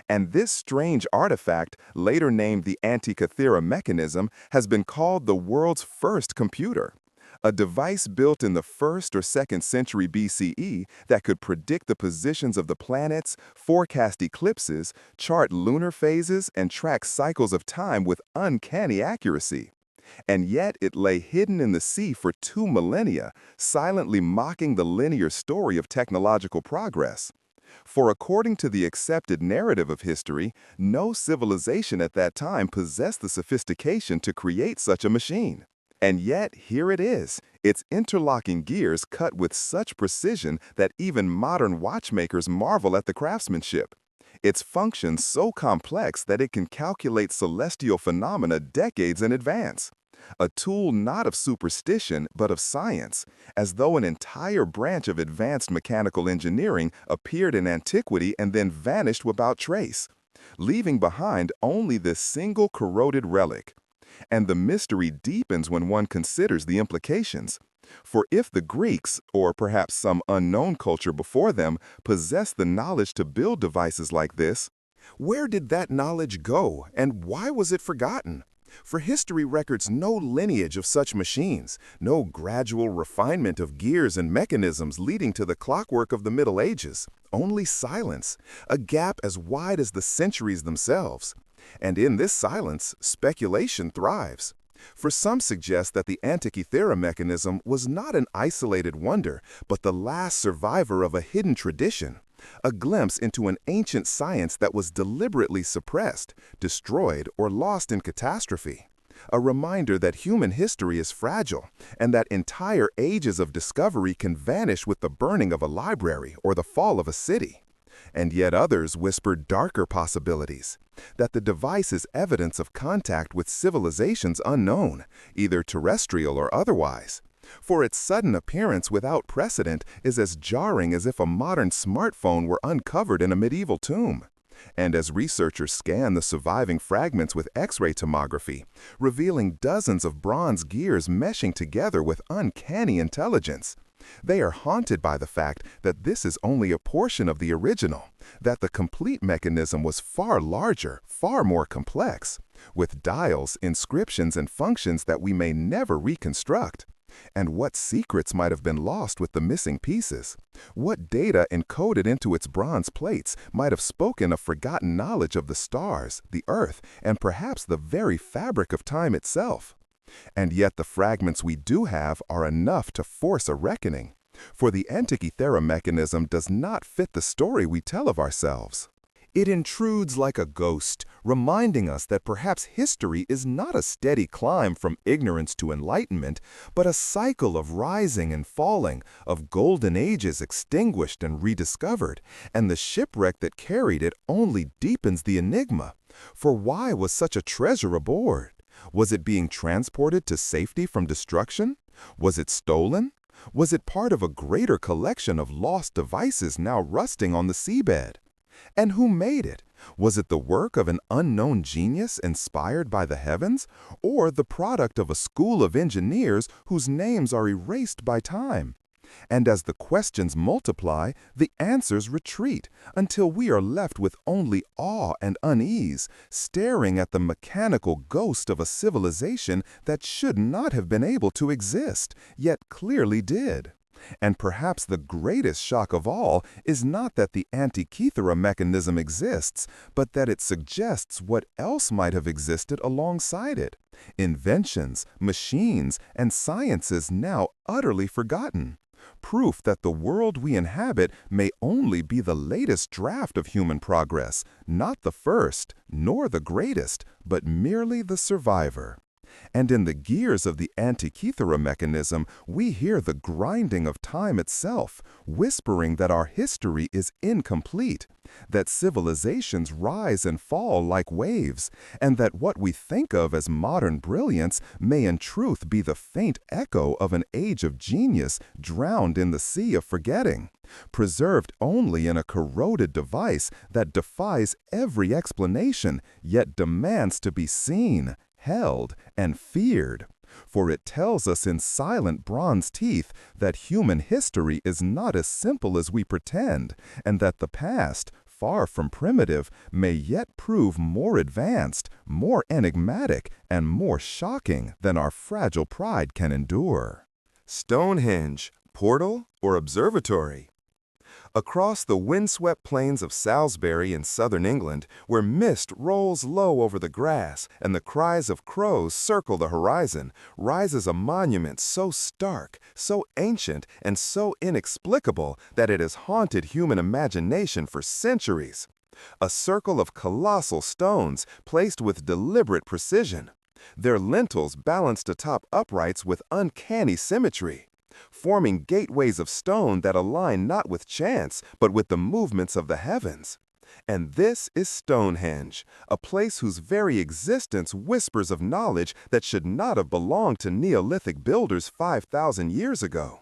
A: And this strange artifact, later named the Antikythera mechanism, has been called the world's first computer. A device built in the 1st or 2nd century BCE that could predict the positions of the planets, forecast eclipses, chart lunar phases, and track cycles of time with uncanny accuracy. And yet it lay hidden in the sea for 2 millennia, silently mocking the linear story of technological progress. For according to the accepted narrative of history, no civilization at that time possessed the sophistication to create such a machine. And yet, here it is, its interlocking gears cut with such precision that even modern watchmakers marvel at the craftsmanship. Its function so complex that it can calculate celestial phenomena decades in advance. A tool not of superstition, but of science, as though an entire branch of advanced mechanical engineering appeared in antiquity and then vanished without trace, leaving behind only this single corroded relic. And the mystery deepens when one considers the implications. For if the Greeks, or perhaps some unknown culture before them, possessed the knowledge to build devices like this, where did that knowledge go, and why was it forgotten? For history records no lineage of such machines, no gradual refinement of gears and mechanisms leading to the clockwork of the Middle Ages, only silence, a gap as wide as the centuries themselves. And in this silence, speculation thrives. For some suggest that the Antikythera mechanism was not an isolated wonder, but the last survivor of a hidden tradition, a glimpse into an ancient science that was deliberately suppressed, destroyed, or lost in catastrophe. A reminder that human history is fragile, and that entire ages of discovery can vanish with the burning of a library or the fall of a city. And yet others whisper darker possibilities, that the device is evidence of contact with civilizations unknown, either terrestrial or otherwise. For its sudden appearance without precedent is as jarring as if a modern smartphone were uncovered in a medieval tomb. And as researchers scan the surviving fragments with X-ray tomography, revealing dozens of bronze gears meshing together with uncanny intelligence, they are haunted by the fact that this is only a portion of the original, that the complete mechanism was far larger, far more complex, with dials, inscriptions, and functions that we may never reconstruct. And what secrets might have been lost with the missing pieces? What data encoded into its bronze plates might have spoken of forgotten knowledge of the stars, the earth, and perhaps the very fabric of time itself? And yet the fragments we do have are enough to force a reckoning, for the Antikythera mechanism does not fit the story we tell of ourselves. It intrudes like a ghost, reminding us that perhaps history is not a steady climb from ignorance to enlightenment, but a cycle of rising and falling, of golden ages extinguished and rediscovered, and the shipwreck that carried it only deepens the enigma. For why was such a treasure aboard? Was it being transported to safety from destruction? Was it stolen? Was it part of a greater collection of lost devices now rusting on the seabed? And who made it? Was it the work of an unknown genius inspired by the heavens, or the product of a school of engineers whose names are erased by time? And as the questions multiply, the answers retreat until we are left with only awe and unease, staring at the mechanical ghost of a civilization that should not have been able to exist, yet clearly did. And perhaps the greatest shock of all is not that the Antikythera mechanism exists, but that it suggests what else might have existed alongside it. Inventions, machines, and sciences now utterly forgotten. Proof that the world we inhabit may only be the latest draft of human progress, not the first, nor the greatest, but merely the survivor. And in the gears of the Antikythera mechanism, we hear the grinding of time itself, whispering that our history is incomplete, that civilizations rise and fall like waves, and that what we think of as modern brilliance may in truth be the faint echo of an age of genius drowned in the sea of forgetting, preserved only in a corroded device that defies every explanation, yet demands to be seen, held, and feared. For it tells us in silent bronze teeth that human history is not as simple as we pretend, and that the past, far from primitive, may yet prove more advanced, more enigmatic, and more shocking than our fragile pride can endure. Stonehenge, portal or observatory? Across the windswept plains of Salisbury in southern England, where mist rolls low over the grass and the cries of crows circle the horizon, rises a monument so stark, so ancient, and so inexplicable that it has haunted human imagination for centuries. A circle of colossal stones placed with deliberate precision, their lintels balanced atop uprights with uncanny symmetry, forming gateways of stone that align not with chance, but with the movements of the heavens. And this is Stonehenge, a place whose very existence whispers of knowledge that should not have belonged to Neolithic builders 5,000 years ago.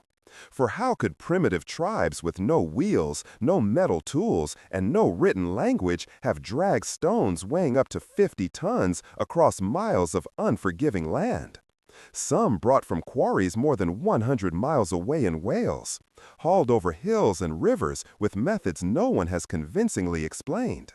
A: For how could primitive tribes with no wheels, no metal tools, and no written language have dragged stones weighing up to 50 tons across miles of unforgiving land? Some brought from quarries more than 100 miles away in Wales, hauled over hills and rivers with methods no one has convincingly explained,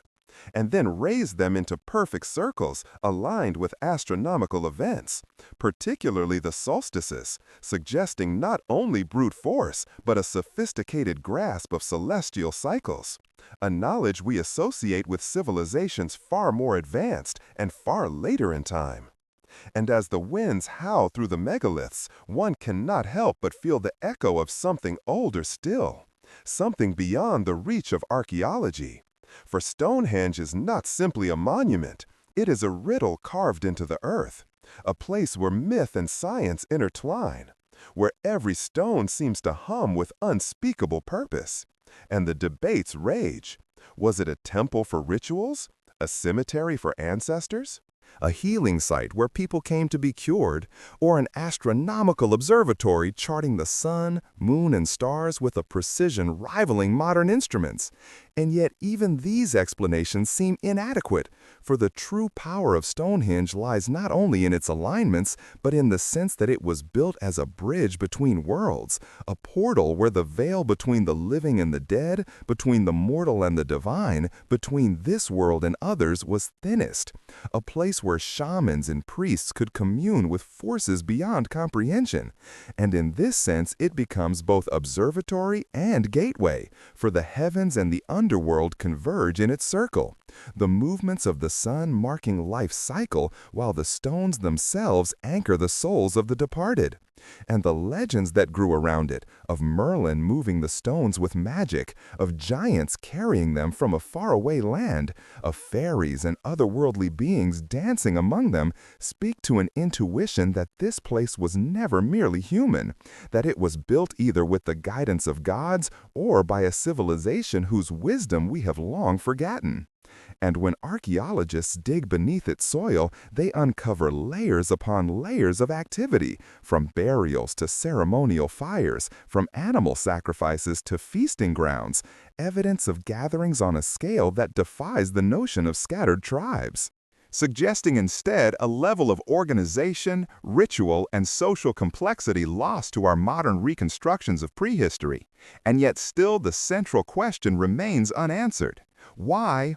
A: and then raised them into perfect circles aligned with astronomical events, particularly the solstices, suggesting not only brute force, but a sophisticated grasp of celestial cycles, a knowledge we associate with civilizations far more advanced and far later in time. And as the winds howl through the megaliths, one cannot help but feel the echo of something older still, something beyond the reach of archaeology. For Stonehenge is not simply a monument, it is a riddle carved into the earth, a place where myth and science intertwine, where every stone seems to hum with unspeakable purpose. And the debates rage. Was it a temple for rituals? A cemetery for ancestors? A healing site where people came to be cured, or an astronomical observatory charting the sun, moon, and stars with a precision rivaling modern instruments? And yet even these explanations seem inadequate, for the true power of Stonehenge lies not only in its alignments, but in the sense that it was built as a bridge between worlds, a portal where the veil between the living and the dead, between the mortal and the divine, between this world and others was thinnest, a place where shamans and priests could commune with forces beyond comprehension. And in this sense, it becomes both observatory and gateway, for the heavens and the underworld converge in its circle, the movements of the sun marking life's cycle, while the stones themselves anchor the souls of the departed. And the legends that grew around it, of Merlin moving the stones with magic, of giants carrying them from a faraway land, of fairies and otherworldly beings dancing among them, speak to an intuition that this place was never merely human, that it was built either with the guidance of gods or by a civilization whose wisdom we have long forgotten. And when archaeologists dig beneath its soil, they uncover layers upon layers of activity, from burials to ceremonial fires, from animal sacrifices to feasting grounds, evidence of gatherings on a scale that defies the notion of scattered tribes, suggesting instead a level of organization, ritual, and social complexity lost to our modern reconstructions of prehistory. And yet still the central question remains unanswered. Why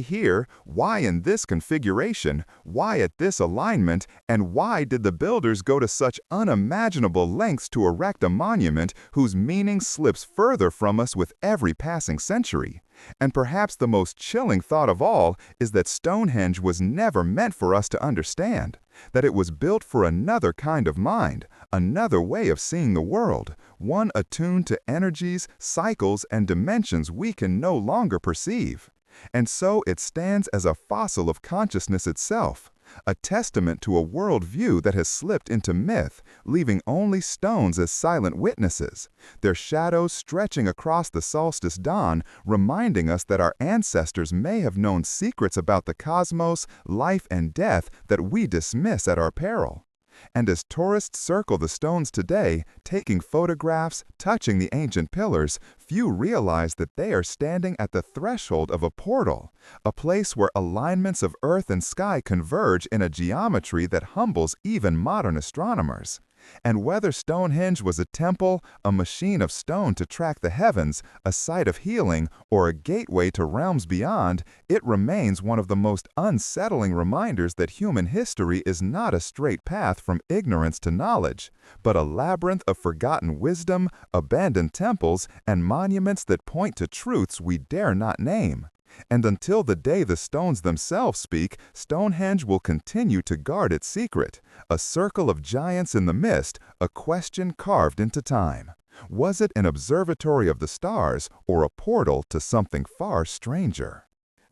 A: here? Why in this configuration? Why at this alignment? And why did the builders go to such unimaginable lengths to erect a monument whose meaning slips further from us with every passing century? And perhaps the most chilling thought of all is that Stonehenge was never meant for us to understand, that it was built for another kind of mind, another way of seeing the world, one attuned to energies, cycles, and dimensions we can no longer perceive. And so it stands as a fossil of consciousness itself, a testament to a worldview that has slipped into myth, leaving only stones as silent witnesses, their shadows stretching across the solstice dawn, reminding us that our ancestors may have known secrets about the cosmos, life, and death that we dismiss at our peril. And as tourists circle the stones today, taking photographs, touching the ancient pillars, few realize that they are standing at the threshold of a portal, a place where alignments of earth and sky converge in a geometry that humbles even modern astronomers. And whether Stonehenge was a temple, a machine of stone to track the heavens, a site of healing, or a gateway to realms beyond, it remains one of the most unsettling reminders that human history is not a straight path from ignorance to knowledge, but a labyrinth of forgotten wisdom, abandoned temples, and monuments that point to truths we dare not name. And until the day the stones themselves speak, Stonehenge will continue to guard its secret, a circle of giants in the mist, a question carved into time. Was it an observatory of the stars or a portal to something far stranger?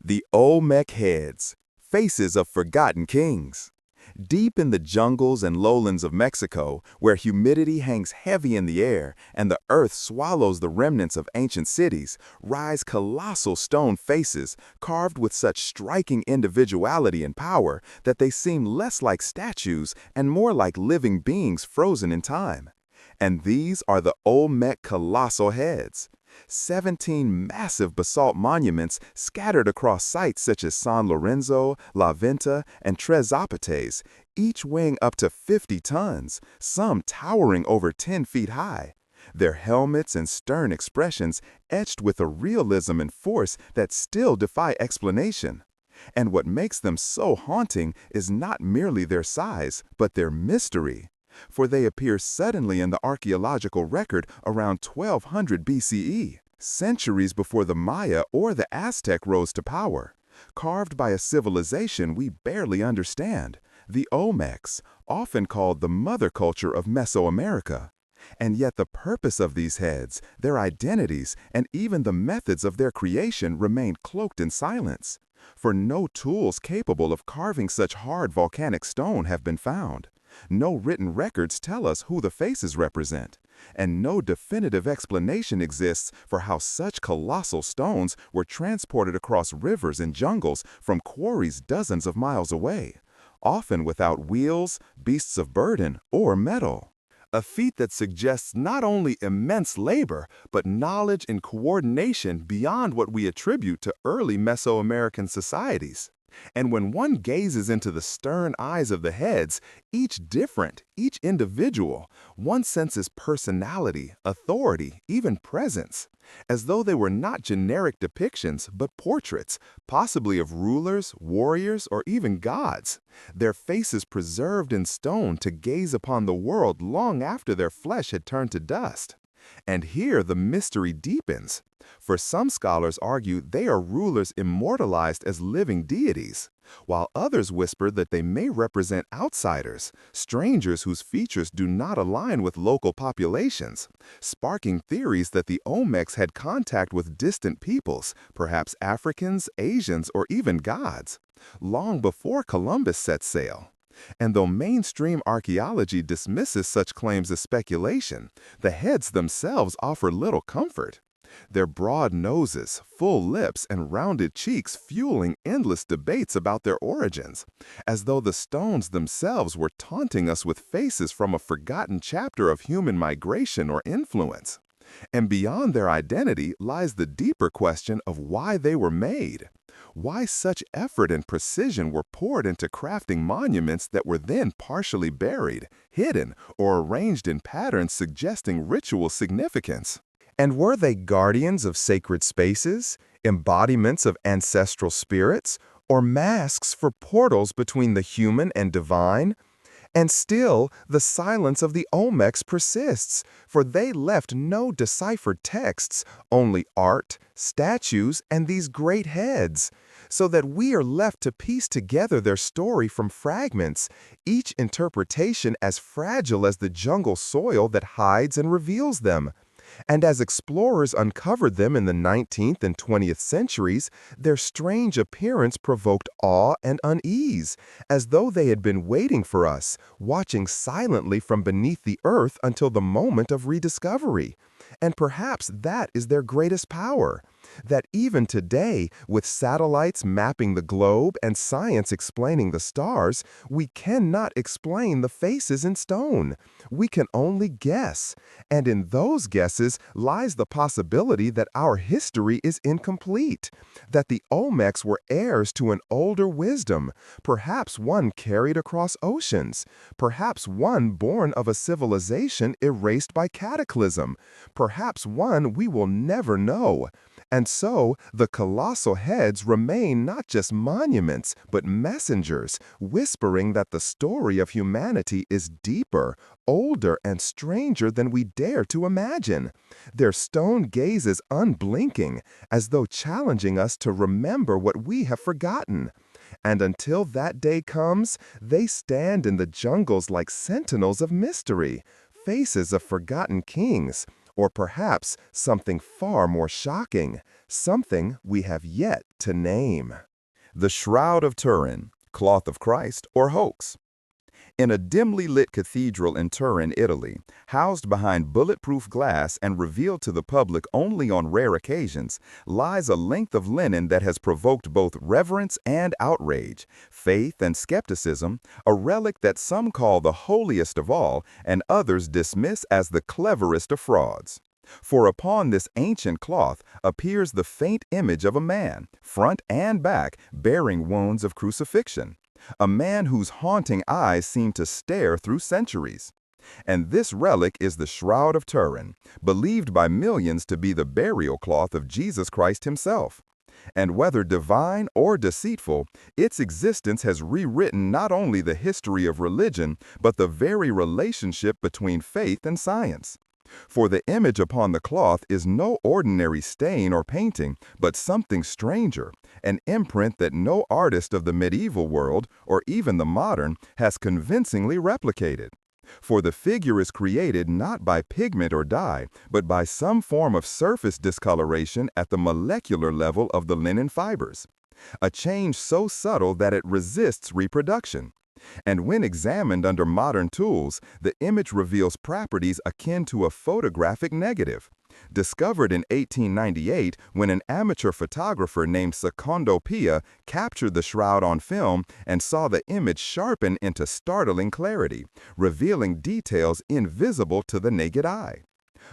A: The Olmec heads, faces of forgotten kings. Deep in the jungles and lowlands of Mexico, where humidity hangs heavy in the air and the earth swallows the remnants of ancient cities, rise colossal stone faces carved with such striking individuality and power that they seem less like statues and more like living beings frozen in time. And these are the Olmec colossal heads. 17 massive basalt monuments scattered across sites such as San Lorenzo, La Venta, and Tres Zapates, each weighing up to 50 tons, some towering over 10 feet high. Their helmets and stern expressions etched with a realism and force that still defy explanation. And what makes them so haunting is not merely their size, but their mystery. For they appear suddenly in the archaeological record around 1200 BCE, centuries before the Maya or the Aztec rose to power, carved by a civilization we barely understand, the Olmecs, often called the mother culture of Mesoamerica. And yet the purpose of these heads, their identities, and even the methods of their creation remain cloaked in silence. For no tools capable of carving such hard volcanic stone have been found. No written records tell us who the faces represent, and no definitive explanation exists for how such colossal stones were transported across rivers and jungles from quarries dozens of miles away, often without wheels, beasts of burden, or metal. A feat that suggests not only immense labor, but knowledge and coordination beyond what we attribute to early Mesoamerican societies. And when one gazes into the stern eyes of the heads, each different, each individual, one senses personality, authority, even presence, as though they were not generic depictions, but portraits, possibly of rulers, warriors, or even gods, their faces preserved in stone to gaze upon the world long after their flesh had turned to dust. And here the mystery deepens, for some scholars argue they are rulers immortalized as living deities, while others whisper that they may represent outsiders, strangers whose features do not align with local populations, sparking theories that the Olmecs had contact with distant peoples, perhaps Africans, Asians, or even gods, long before Columbus set sail. And though mainstream archaeology dismisses such claims as speculation, the heads themselves offer little comfort. Their broad noses, full lips, and rounded cheeks fueling endless debates about their origins, as though the stones themselves were taunting us with faces from a forgotten chapter of human migration or influence. And beyond their identity lies the deeper question of why they were made. Why such effort and precision were poured into crafting monuments that were then partially buried, hidden, or arranged in patterns suggesting ritual significance. And were they guardians of sacred spaces, embodiments of ancestral spirits, or masks for portals between the human and divine? And still, the silence of the Olmecs persists, for they left no deciphered texts, only art, statues, and these great heads, so that we are left to piece together their story from fragments, each interpretation as fragile as the jungle soil that hides and reveals them. And as explorers uncovered them in the 19th and 20th centuries, their strange appearance provoked awe and unease, as though they had been waiting for us, watching silently from beneath the earth until the moment of rediscovery. And perhaps that is their greatest power, that even today, with satellites mapping the globe and science explaining the stars, we cannot explain the faces in stone. We can only guess, and in those guesses lies the possibility that our history is incomplete, that the Olmecs were heirs to an older wisdom, perhaps one carried across oceans, perhaps one born of a civilization erased by cataclysm, perhaps one we will never know. And so, the colossal heads remain not just monuments, but messengers, whispering that the story of humanity is deeper, older, and stranger than we dare to imagine. Their stone gaze is unblinking, as though challenging us to remember what we have forgotten. And until that day comes, they stand in the jungles like sentinels of mystery, faces of forgotten kings, or perhaps something far more shocking, something we have yet to name. The Shroud of Turin, Cloth of Christ, or Hoax. In a dimly lit cathedral in Turin, Italy, housed behind bulletproof glass and revealed to the public only on rare occasions, lies a length of linen that has provoked both reverence and outrage, faith and skepticism, a relic that some call the holiest of all and others dismiss as the cleverest of frauds. For upon this ancient cloth appears the faint image of a man, front and back, bearing wounds of crucifixion. A man whose haunting eyes seem to stare through centuries. And this relic is the Shroud of Turin, believed by millions to be the burial cloth of Jesus Christ himself. And whether divine or deceitful, its existence has rewritten not only the history of religion, but the very relationship between faith and science. For the image upon the cloth is no ordinary stain or painting, but something stranger, an imprint that no artist of the medieval world, or even the modern, has convincingly replicated. For the figure is created not by pigment or dye, but by some form of surface discoloration at the molecular level of the linen fibers, a change so subtle that it resists reproduction. And when examined under modern tools, the image reveals properties akin to a photographic negative. Discovered in 1898 when an amateur photographer named Secondo Pia captured the shroud on film and saw the image sharpen into startling clarity, revealing details invisible to the naked eye.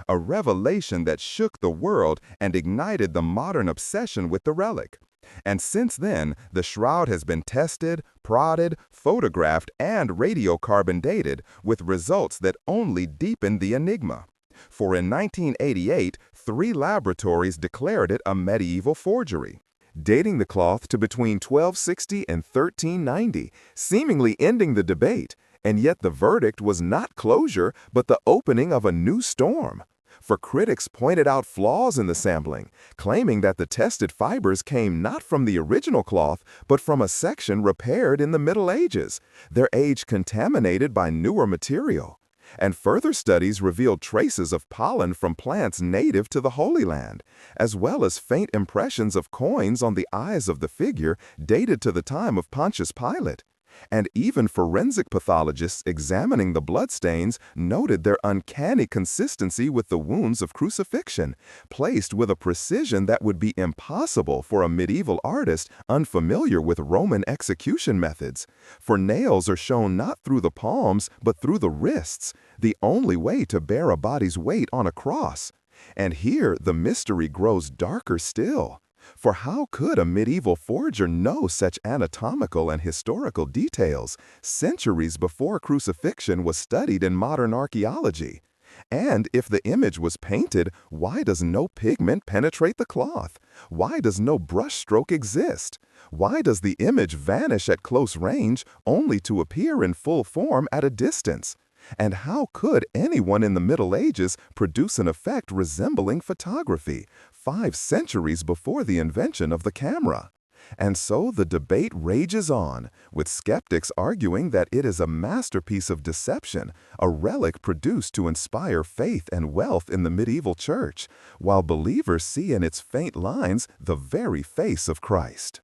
A: A revelation that shook the world and ignited the modern obsession with the relic. And since then, the shroud has been tested, prodded, photographed, and radiocarbon dated, with results that only deepen the enigma. For in 1988, 3 laboratories declared it a medieval forgery, dating the cloth to between 1260 and 1390, seemingly ending the debate. And yet the verdict was not closure, but the opening of a new storm. For critics pointed out flaws in the sampling, claiming that the tested fibers came not from the original cloth, but from a section repaired in the Middle Ages, their age contaminated by newer material. And further studies revealed traces of pollen from plants native to the Holy Land, as well as faint impressions of coins on the eyes of the figure dated to the time of Pontius Pilate. And even forensic pathologists examining the bloodstains noted their uncanny consistency with the wounds of crucifixion, placed with a precision that would be impossible for a medieval artist unfamiliar with Roman execution methods. For nails are shown not through the palms, but through the wrists, the only way to bear a body's weight on a cross. And here the mystery grows darker still. For how could a medieval forger know such anatomical and historical details centuries before crucifixion was studied in modern archaeology? And if the image was painted, why does no pigment penetrate the cloth? Why does no brushstroke exist? Why does the image vanish at close range only to appear in full form at a distance? And how could anyone in the Middle Ages produce an effect resembling photography 5 centuries before the invention of the camera? And so the debate rages on, with skeptics arguing that it is a masterpiece of deception, a relic produced to inspire faith and wealth in the medieval church, while believers see in its faint lines the very face of Christ.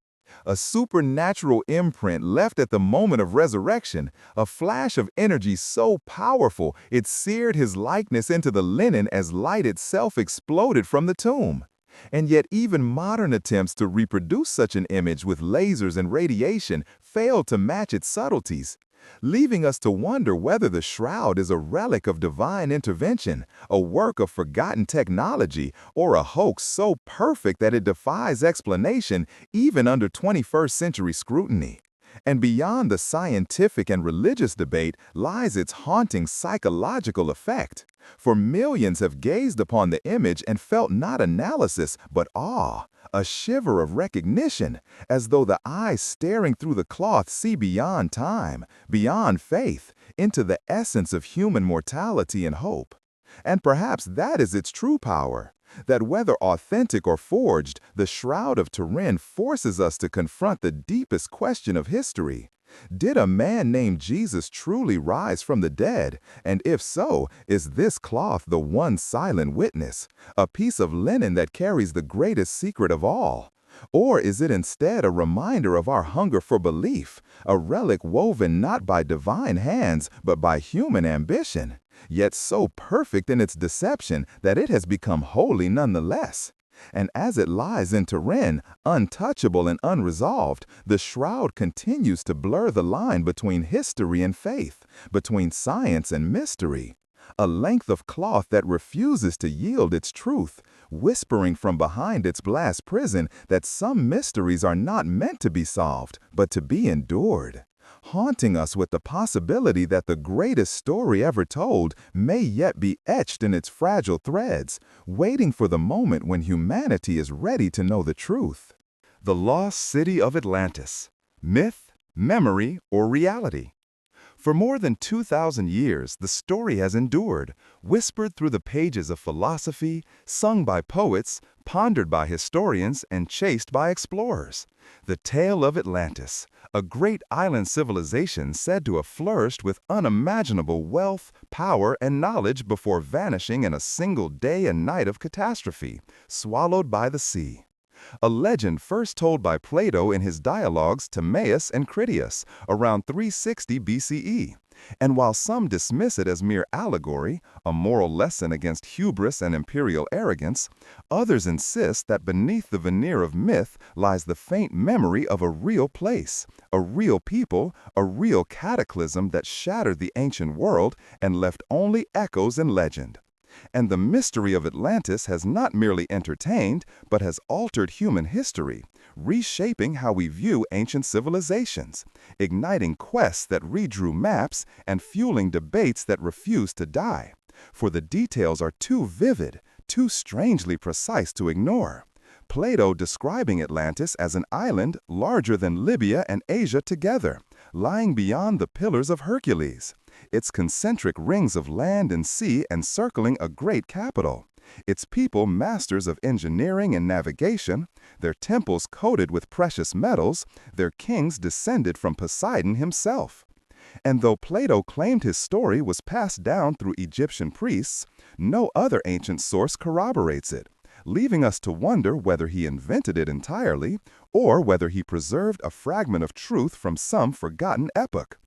A: A supernatural imprint left at the moment of resurrection, a flash of energy so powerful it seared his likeness into the linen as light itself exploded from the tomb. And yet even modern attempts to reproduce such an image with lasers and radiation failed to match its subtleties, leaving us to wonder whether the shroud is a relic of divine intervention, a work of forgotten technology, or a hoax so perfect that it defies explanation even under 21st century scrutiny. And beyond the scientific and religious debate lies its haunting psychological effect. For millions have gazed upon the image and felt not analysis but awe, a shiver of recognition, as though the eyes staring through the cloth see beyond time, beyond faith, into the essence of human mortality and hope. And perhaps that is its true power, that whether authentic or forged, the Shroud of Turin forces us to confront the deepest question of history. Did a man named Jesus truly rise from the dead? And if so, is this cloth the one silent witness, a piece of linen that carries the greatest secret of all? Or is it instead a reminder of our hunger for belief, a relic woven not by divine hands but by human ambition, yet so perfect in its deception that it has become holy nonetheless? And as it lies in Turin, untouchable and unresolved, the shroud continues to blur the line between history and faith, between science and mystery. A length of cloth that refuses to yield its truth, whispering from behind its glass prison that some mysteries are not meant to be solved, but to be endured, haunting us with the possibility that the greatest story ever told may yet be etched in its fragile threads, waiting for the moment when humanity is ready to know the truth. The Lost City of Atlantis. Myth, memory, or reality? For more than 2,000 years, the story has endured, whispered through the pages of philosophy, sung by poets, pondered by historians, and chased by explorers. The tale of Atlantis, a great island civilization said to have flourished with unimaginable wealth, power, and knowledge before vanishing in a single day and night of catastrophe, swallowed by the sea. A legend first told by Plato in his dialogues Timaeus and Critias around 360 BCE. And while some dismiss it as mere allegory, a moral lesson against hubris and imperial arrogance, others insist that beneath the veneer of myth lies the faint memory of a real place, a real people, a real cataclysm that shattered the ancient world and left only echoes in legend. And the mystery of Atlantis has not merely entertained, but has altered human history, reshaping how we view ancient civilizations, igniting quests that redrew maps and fueling debates that refuse to die. For the details are too vivid, too strangely precise to ignore. Plato describing Atlantis as an island larger than Libya and Asia together, lying beyond the Pillars of Hercules, its concentric rings of land and sea encircling a great capital, its people masters of engineering and navigation, their temples coated with precious metals, their kings descended from Poseidon himself. And though Plato claimed his story was passed down through Egyptian priests, no other ancient source corroborates it. leaving us to wonder whether he invented it entirely or whether he preserved a fragment of truth from some forgotten epoch.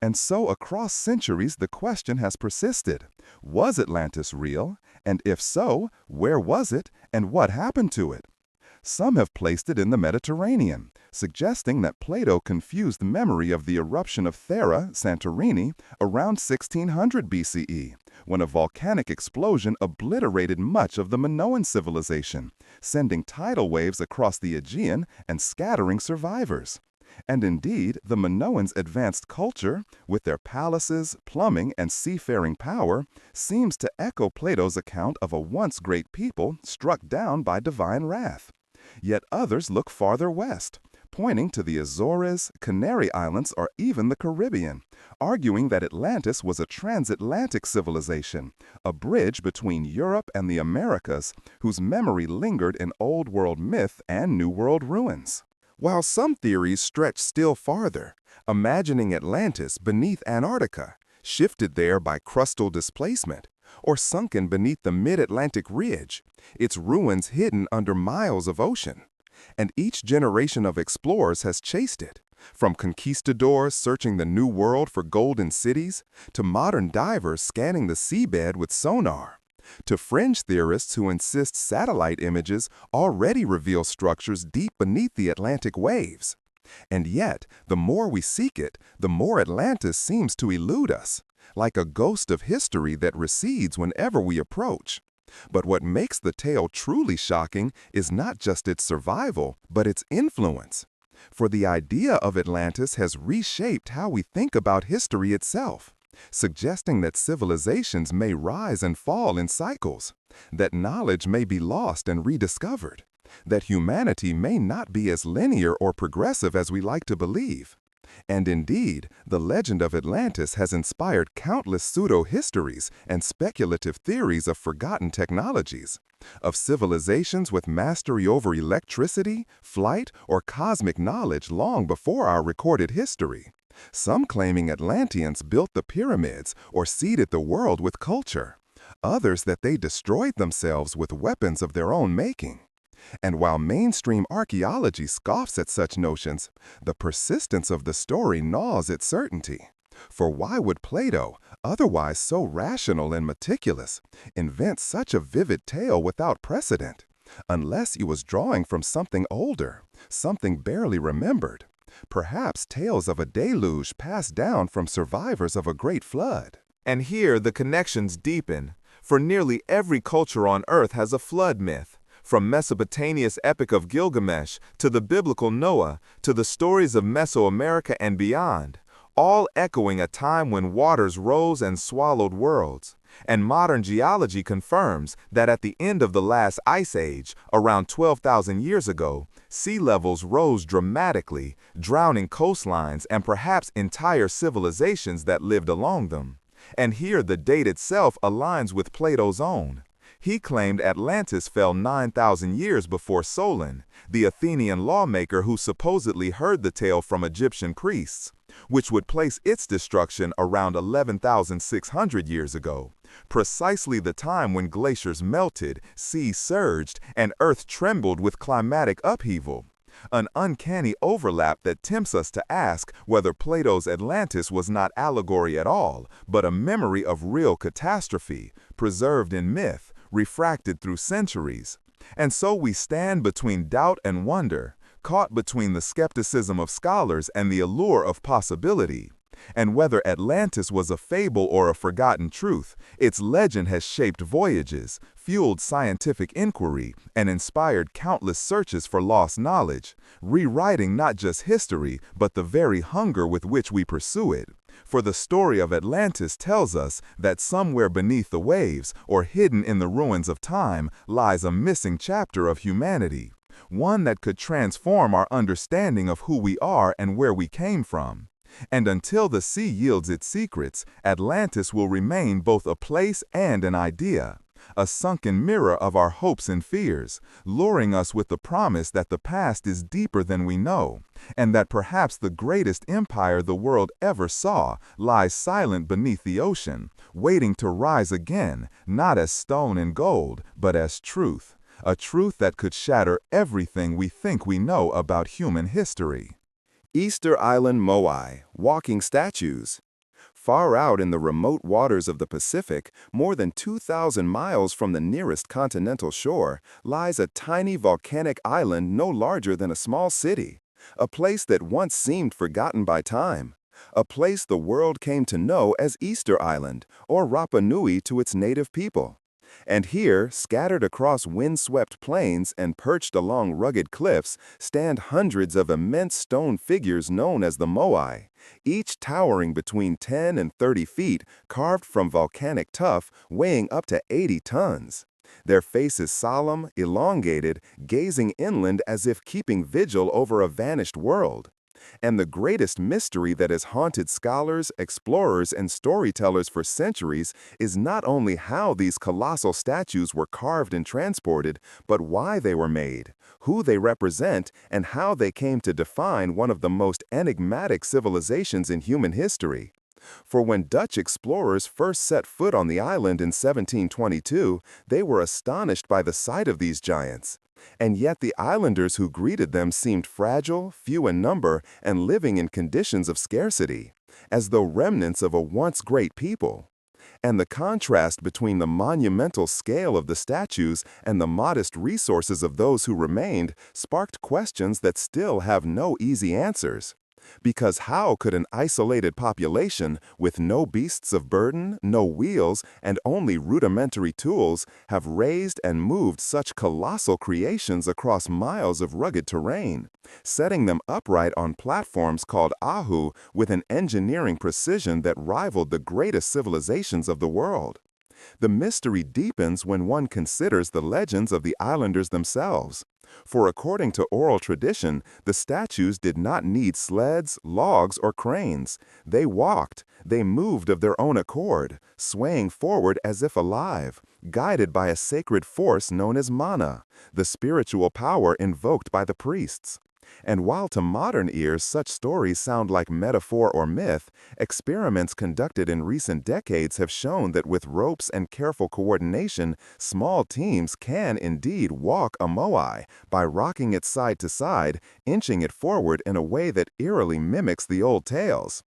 A: And so across centuries the question has persisted. Was Atlantis real? And if so, where was it and what happened to it? Some have placed it in the Mediterranean, suggesting that Plato confused memory of the eruption of Thera, Santorini, around 1600 BCE, when a volcanic explosion obliterated much of the Minoan civilization, sending tidal waves across the Aegean and scattering survivors. And indeed, the Minoans' advanced culture, with their palaces, plumbing, and seafaring power, seems to echo Plato's account of a once great people struck down by divine wrath. Yet others look farther west, pointing to the Azores, Canary Islands, or even the Caribbean, arguing that Atlantis was a transatlantic civilization, a bridge between Europe and the Americas, whose memory lingered in Old World myth and New World ruins. While some theories stretch still farther, imagining Atlantis beneath Antarctica, shifted there by crustal displacement, or sunken beneath the mid-Atlantic ridge, its ruins hidden under miles of ocean. And each generation of explorers has chased it, from conquistadors searching the New World for golden cities, to modern divers scanning the seabed with sonar, to fringe theorists who insist satellite images already reveal structures deep beneath the Atlantic waves. And yet, the more we seek it, the more Atlantis seems to elude us, like a ghost of history that recedes whenever we approach. But what makes the tale truly shocking is not just its survival, but its influence. For the idea of Atlantis has reshaped how we think about history itself, suggesting that civilizations may rise and fall in cycles, that knowledge may be lost and rediscovered, that humanity may not be as linear or progressive as we like to believe. And indeed, the legend of Atlantis has inspired countless pseudo-histories and speculative theories of forgotten technologies, of civilizations with mastery over electricity, flight, or cosmic knowledge long before our recorded history. Some claiming Atlanteans built the pyramids or seeded the world with culture, others that they destroyed themselves with weapons of their own making. And while mainstream archaeology scoffs at such notions, the persistence of the story gnaws its certainty. For why would Plato, otherwise so rational and meticulous, invent such a vivid tale without precedent, unless he was drawing from something older, something barely remembered, perhaps tales of a deluge passed down from survivors of a great flood?
B: And here the connections deepen, for nearly every culture on Earth has a flood myth. From Mesopotamia's epic of Gilgamesh to the biblical Noah to the stories of Mesoamerica and beyond, all echoing a time when waters rose and swallowed worlds. And modern geology confirms that at the end of the last ice age, around 12,000 years ago, sea levels rose dramatically, drowning coastlines and perhaps entire civilizations that lived along them. And here the date itself aligns with Plato's own. He claimed Atlantis fell 9,000 years before Solon, the Athenian lawmaker who supposedly heard the tale from Egyptian priests, which would place its destruction around 11,600 years ago, precisely the time when glaciers melted, seas surged, and Earth trembled with climatic upheaval. An uncanny overlap that tempts us to ask whether Plato's Atlantis was not allegory at all, but a memory of real catastrophe, preserved in myth, refracted through centuries. And so we stand between doubt and wonder, caught between the skepticism of scholars and the allure of possibility. And whether Atlantis was a fable or a forgotten truth, its legend has shaped voyages, fueled scientific inquiry, and inspired countless searches for lost knowledge, rewriting not just history, but the very hunger with which we pursue it. For the story of Atlantis tells us that somewhere beneath the waves, or hidden in the ruins of time, lies a missing chapter of humanity, one that could transform our understanding of who we are and where we came from. And until the sea yields its secrets, Atlantis will remain both a place and an idea, a sunken mirror of our hopes and fears, luring us with the promise that the past is deeper than we know, and that perhaps the greatest empire the world ever saw lies silent beneath the ocean, waiting to rise again, not as stone and gold, but as truth. a truth that could shatter everything we think we know about human history.
A: Easter Island Moai, walking statues. Far out in the remote waters of the Pacific, more than 2,000 miles from the nearest continental shore, lies a tiny volcanic island no larger than a small city. A place that once seemed forgotten by time. A place the world came to know as Easter Island, or Rapa Nui to its native people. And here, scattered across wind-swept plains and perched along rugged cliffs, stand hundreds of immense stone figures known as the Moai, each towering between 10 and 30 feet, carved from volcanic tuff, weighing up to 80 tons. Their faces solemn, elongated, gazing inland as if keeping vigil over a vanished world. And the greatest mystery that has haunted scholars, explorers, and storytellers for centuries is not only how these colossal statues were carved and transported, but why they were made, who they represent, and how they came to define one of the most enigmatic civilizations in human history. For when Dutch explorers first set foot on the island in 1722, they were astonished by the sight of these giants. And yet the islanders who greeted them seemed fragile, few in number, and living in conditions of scarcity, as though remnants of a once great people. And the contrast between the monumental scale of the statues and the modest resources of those who remained sparked questions that still have no easy answers. Because how could an isolated population, with no beasts of burden, no wheels, and only rudimentary tools, have raised and moved such colossal creations across miles of rugged terrain, setting them upright on platforms called ahu with an engineering precision that rivaled the greatest civilizations of the world? The mystery deepens when one considers the legends of the islanders themselves. For according to oral tradition, the statues did not need sleds, logs, or cranes. They walked, they moved of their own accord, swaying forward as if alive, guided by a sacred force known as mana, the spiritual power invoked by the priests. And while to modern ears such stories sound like metaphor or myth, experiments conducted in recent decades have shown that with ropes and careful coordination, small teams can indeed walk a moai by rocking it side to side, inching it forward in a way that eerily mimics the old tales.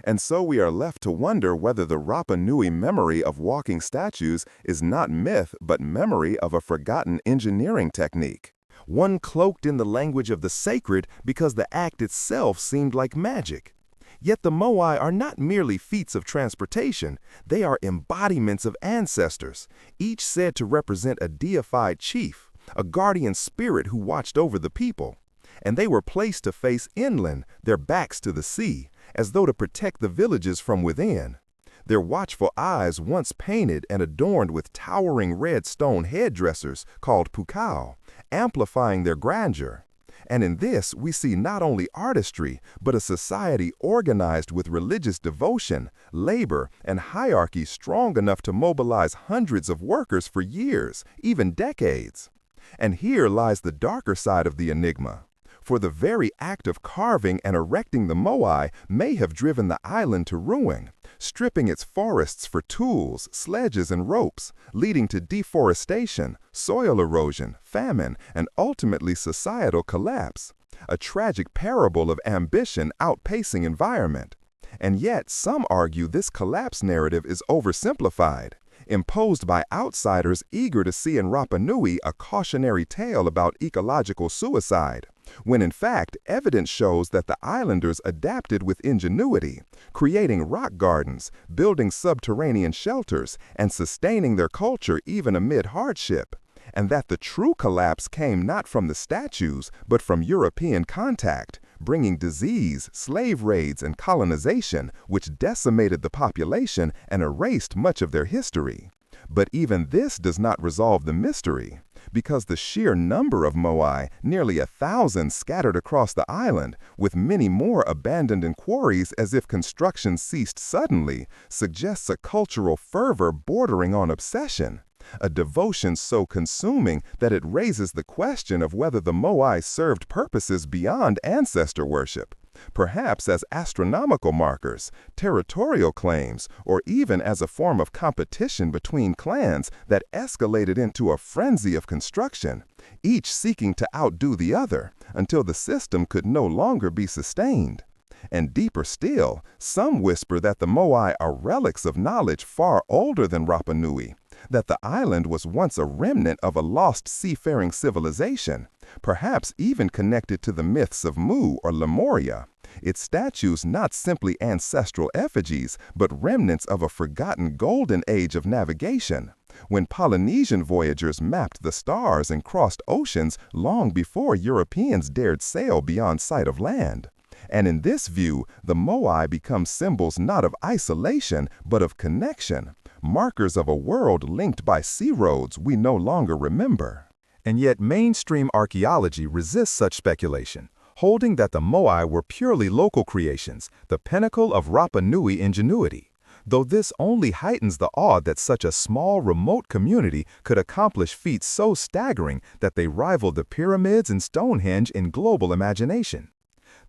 A: And so we are left to wonder whether the Rapa Nui memory of walking statues is not myth but memory of a forgotten engineering technique. One cloaked in the language of the sacred because the act itself seemed like magic. Yet the Moai are not merely feats of transportation, they are embodiments of ancestors, each said to represent a deified chief, a guardian spirit who watched over the people. And they were placed to face inland, their backs to the sea, as though to protect the villages from within. Their watchful eyes once painted and adorned with towering red stone headdressers called pukao, amplifying their grandeur. And in this we see not only artistry, but a society organized with religious devotion, labor, and hierarchy strong enough to mobilize hundreds of workers for years, even decades. And here lies the darker side of the enigma. For the very act of carving and erecting the Moai may have driven the island to ruin, stripping its forests for tools, sledges, and ropes, leading to deforestation, soil erosion, famine, and ultimately societal collapse. A tragic parable of ambition outpacing environment. And yet, some argue this collapse narrative is oversimplified, imposed by outsiders eager to see in Rapa Nui a cautionary tale about ecological suicide, when in fact evidence shows that the islanders adapted with ingenuity, creating rock gardens, building subterranean shelters, and sustaining their culture even amid hardship, and that the true collapse came not from the statues, but from European contact, bringing disease, slave raids, and colonization, which decimated the population and erased much of their history. But even this does not resolve the mystery, because the sheer number of Moai, nearly 1,000 scattered across the island, with many more abandoned in quarries as if construction ceased suddenly, suggests a cultural fervor bordering on obsession. A devotion so consuming that it raises the question of whether the Moai served purposes beyond ancestor worship, perhaps as astronomical markers, territorial claims, or even as a form of competition between clans that escalated into a frenzy of construction, each seeking to outdo the other until the system could no longer be sustained. And deeper still, some whisper that the Moai are relics of knowledge far older than Rapa Nui, that the island was once a remnant of a lost seafaring civilization, perhaps even connected to the myths of Mu or Lemuria, its statues not simply ancestral effigies, but remnants of a forgotten golden age of navigation, when Polynesian voyagers mapped the stars and crossed oceans long before Europeans dared sail beyond sight of land. And in this view, the Moai become symbols not of isolation, but of connection, markers of a world linked by sea roads we no longer remember. And yet mainstream archaeology resists such speculation, holding that the Moai were purely local creations, the pinnacle of Rapa Nui ingenuity. Though this only heightens the awe that such a small, remote community could accomplish feats so staggering that they rival the pyramids and Stonehenge in global imagination.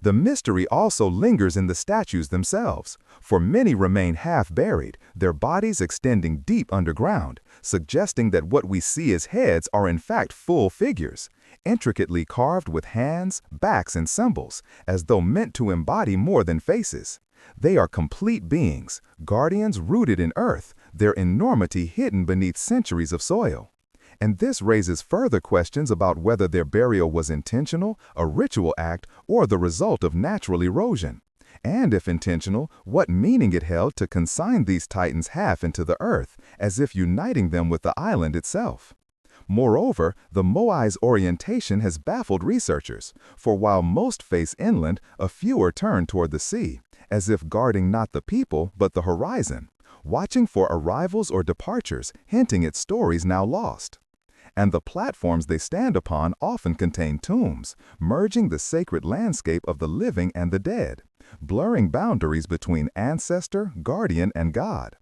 A: The mystery also lingers in the statues themselves, for many remain half-buried, their bodies extending deep underground, suggesting that what we see as heads are in fact full figures, intricately carved with hands, backs, and symbols, as though meant to embody more than faces. They are complete beings, guardians rooted in earth, their enormity hidden beneath centuries of soil. And this raises further questions about whether their burial was intentional, a ritual act, or the result of natural erosion. And if intentional, what meaning it held to consign these titans half into the earth, as if uniting them with the island itself. Moreover, the Moai's orientation has baffled researchers, for while most face inland, a few are turned toward the sea, as if guarding not the people but the horizon, watching for arrivals or departures, hinting at stories now lost. And the platforms they stand upon often contain tombs, merging the sacred landscape of the living and the dead, blurring boundaries between ancestor, guardian, and god.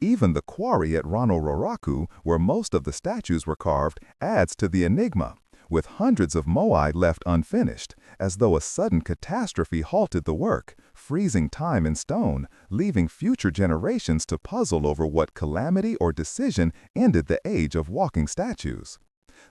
A: Even the quarry at Rano-Raraku, where most of the statues were carved, adds to the enigma, with hundreds of Moai left unfinished, as though a sudden catastrophe halted the work, freezing time in stone, leaving future generations to puzzle over what calamity or decision ended the age of walking statues.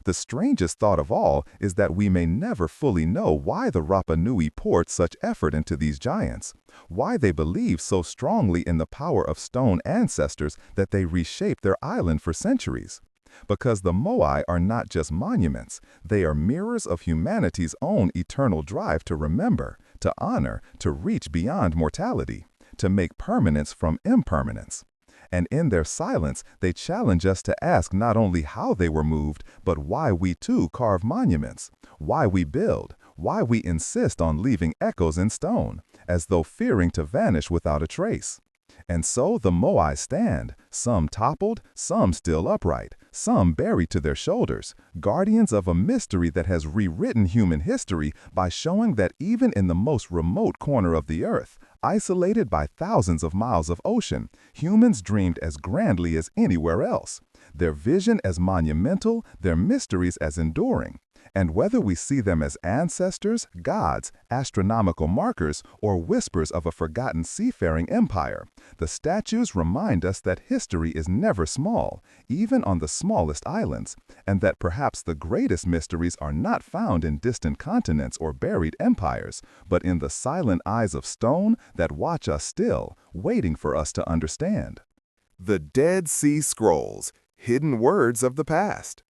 A: The strangest thought of all is that we may never fully know why the Rapa Nui poured such effort into these giants, why they believed so strongly in the power of stone ancestors that they reshaped their island for centuries. Because the Moai are not just monuments, they are mirrors of humanity's own eternal drive to remember, to honor, to reach beyond mortality, to make permanence from impermanence. And in their silence, they challenge us to ask not only how they were moved, but why we too carve monuments, why we build, why we insist on leaving echoes in stone, as though fearing to vanish without a trace. And so the Moai stand, some toppled, some still upright, some buried to their shoulders, guardians of a mystery that has rewritten human history by showing that even in the most remote corner of the earth, isolated by thousands of miles of ocean, humans dreamed as grandly as anywhere else, their vision as monumental, their mysteries as enduring. And whether we see them as ancestors, gods, astronomical markers, or whispers of a forgotten seafaring empire, the statues remind us that history is never small, even on the smallest islands, and that perhaps the greatest mysteries are not found in distant continents or buried empires, but in the silent eyes of stone that watch us still, waiting for us to understand.
B: The Dead Sea Scrolls, hidden words of the past.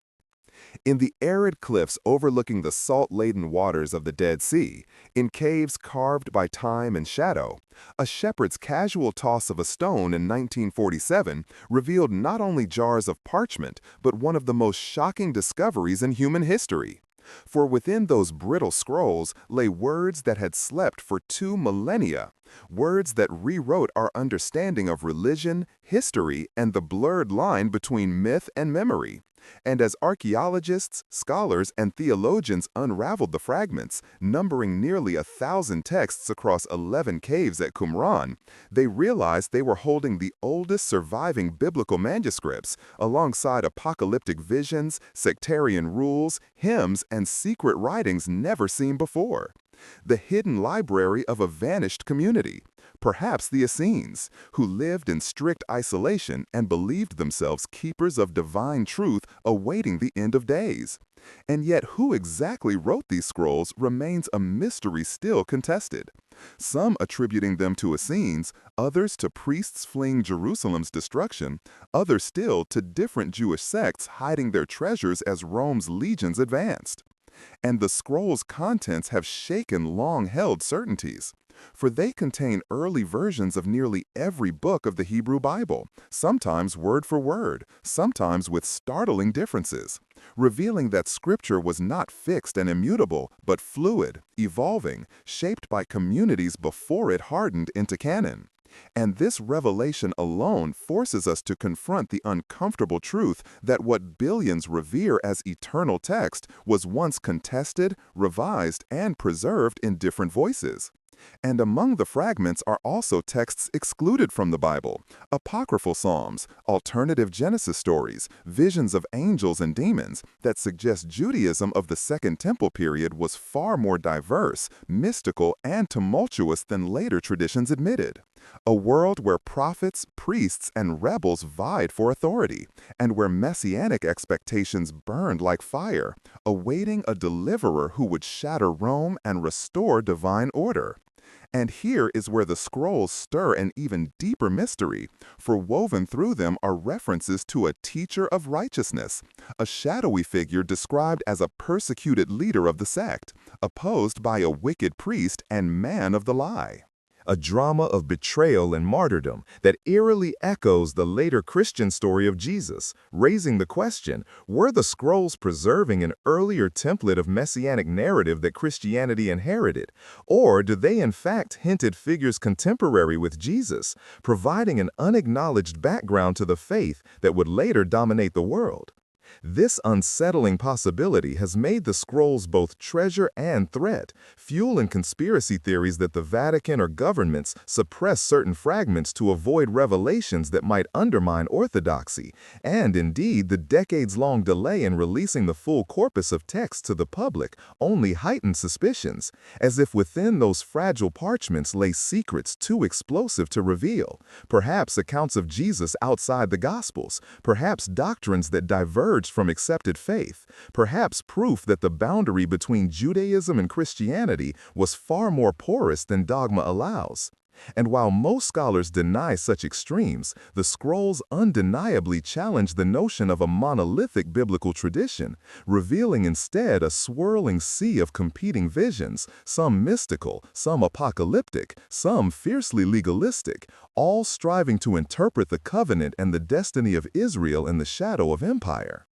B: In the arid cliffs overlooking the salt-laden waters of the Dead Sea, in caves carved by time and shadow, a shepherd's casual toss of a stone in 1947 revealed not only jars of parchment, but one of the most shocking discoveries in human history. For within those brittle scrolls lay words that had slept for 2 millennia, words that rewrote our understanding of religion, history, and the blurred line between myth and memory. And as archaeologists, scholars, and theologians unraveled the fragments, numbering nearly 1,000 texts across 11 caves at Qumran, they realized they were holding the oldest surviving biblical manuscripts, alongside apocalyptic visions, sectarian rules, hymns, and secret writings never seen before.
A: The hidden library of a vanished community, perhaps the Essenes, who lived in strict isolation and believed themselves keepers of divine truth awaiting the end of days. And yet who exactly wrote these scrolls remains a mystery still contested. Some attributing them to Essenes, others to priests fleeing Jerusalem's destruction, others still to different Jewish sects hiding their treasures as Rome's legions advanced. And the scrolls' contents have shaken long-held certainties, for they contain early versions of nearly every book of the Hebrew Bible, sometimes word for word, sometimes with startling differences, revealing that Scripture was not fixed and immutable, but fluid, evolving, shaped by communities before it hardened into canon. And this revelation alone forces us to confront the uncomfortable truth that what billions revere as eternal text was once contested, revised, and preserved in different voices. And among the fragments are also texts excluded from the Bible, apocryphal psalms, alternative Genesis stories, visions of angels and demons that suggest Judaism of the Second Temple period was far more diverse, mystical, and tumultuous than later traditions admitted. A world where prophets, priests, and rebels vied for authority, and where messianic expectations burned like fire, awaiting a deliverer who would shatter Rome and restore divine order. And here is where the scrolls stir an even deeper mystery, for woven through them are references to a teacher of righteousness, a shadowy figure described as a persecuted leader of the sect, opposed by a wicked priest and man of the lie.
B: A drama of betrayal and martyrdom that eerily echoes the later Christian story of Jesus, raising the question, were the scrolls preserving an earlier template of messianic narrative that Christianity inherited, or do they in fact hint at figures contemporary with Jesus, providing an unacknowledged background to the faith that would later dominate the world? This unsettling possibility has made the scrolls both treasure and threat, fueling conspiracy theories that the Vatican or governments suppress certain fragments to avoid revelations that might undermine orthodoxy, and indeed the decades-long delay in releasing the full corpus of texts to the public only heightened suspicions, as if within those fragile parchments lay secrets too explosive to reveal, perhaps accounts of Jesus outside the Gospels, perhaps doctrines that diverge from accepted faith, perhaps proof that the boundary between Judaism and Christianity was far more porous than dogma allows. And while most scholars deny such extremes, the scrolls undeniably challenge the notion of a monolithic biblical tradition, revealing instead a swirling sea of competing visions, some mystical, some apocalyptic, some fiercely legalistic, all striving to interpret the covenant and the destiny of Israel in the shadow of empire.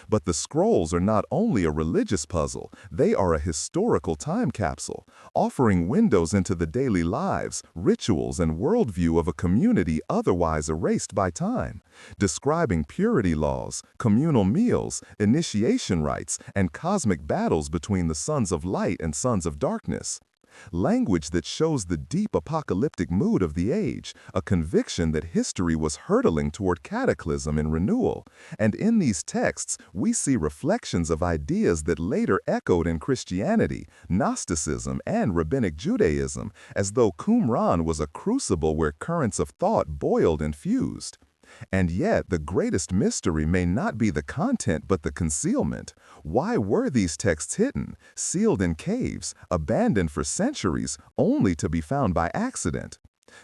B: But the scrolls are not only a religious puzzle, they are a historical time capsule, offering windows into the daily lives, rituals, and worldview of a community otherwise erased by time, describing purity laws, communal meals, initiation rites, and cosmic battles between the sons of light and sons of darkness. Language that shows the deep apocalyptic mood of the age, a conviction that history was hurtling toward cataclysm and renewal. And in these texts, we see reflections of ideas that later echoed in Christianity, Gnosticism, and Rabbinic Judaism, as though Qumran was a crucible where currents of thought boiled and fused. And yet, the greatest mystery may not be the content but the concealment. Why were these texts hidden, sealed in caves, abandoned for centuries, only to be found by accident?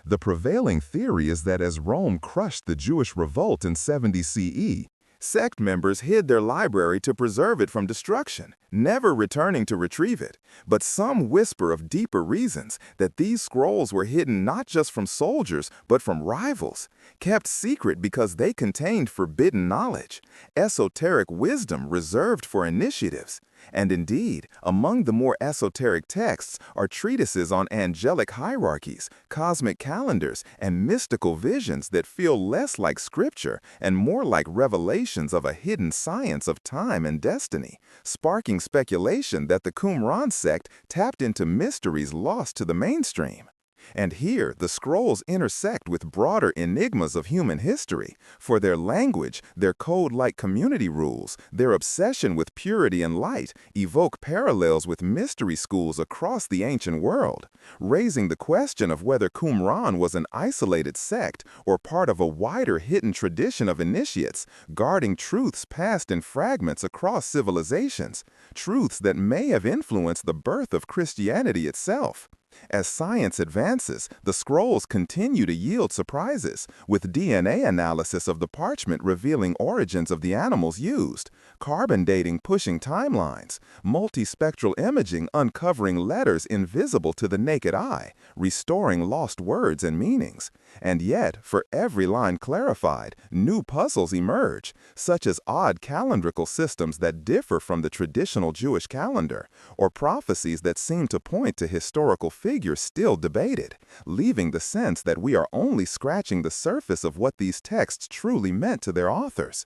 B: The prevailing theory is that as Rome crushed the Jewish revolt in 70 CE,
A: sect members hid their library to preserve it from destruction, never returning to retrieve it. But some whisper of deeper reasons, that these scrolls were hidden not just from soldiers, but from rivals, kept secret because they contained forbidden knowledge, esoteric wisdom reserved for initiatives. And indeed, among the more esoteric texts are treatises on angelic hierarchies, cosmic calendars, and mystical visions that feel less like scripture and more like revelations of a hidden science of time and destiny, sparking speculation that the Qumran sect tapped into mysteries lost to the mainstream. And here, the scrolls intersect with broader enigmas of human history, for their language, their code-like community rules, their obsession with purity and light evoke parallels with mystery schools across the ancient world, raising the question of whether Qumran was an isolated sect or part of a wider hidden tradition of initiates, guarding truths passed in fragments across civilizations, truths that may have influenced the birth of Christianity itself. As science advances, the scrolls continue to yield surprises, with DNA analysis of the parchment revealing origins of the animals used, carbon dating pushing timelines, multispectral imaging uncovering letters invisible to the naked eye, restoring lost words and meanings. And yet, for every line clarified, new puzzles emerge, such as odd calendrical systems that differ from the traditional Jewish calendar, or prophecies that seem to point to historical figures still debated, leaving the sense that we are only scratching the surface of what these texts truly meant to their authors.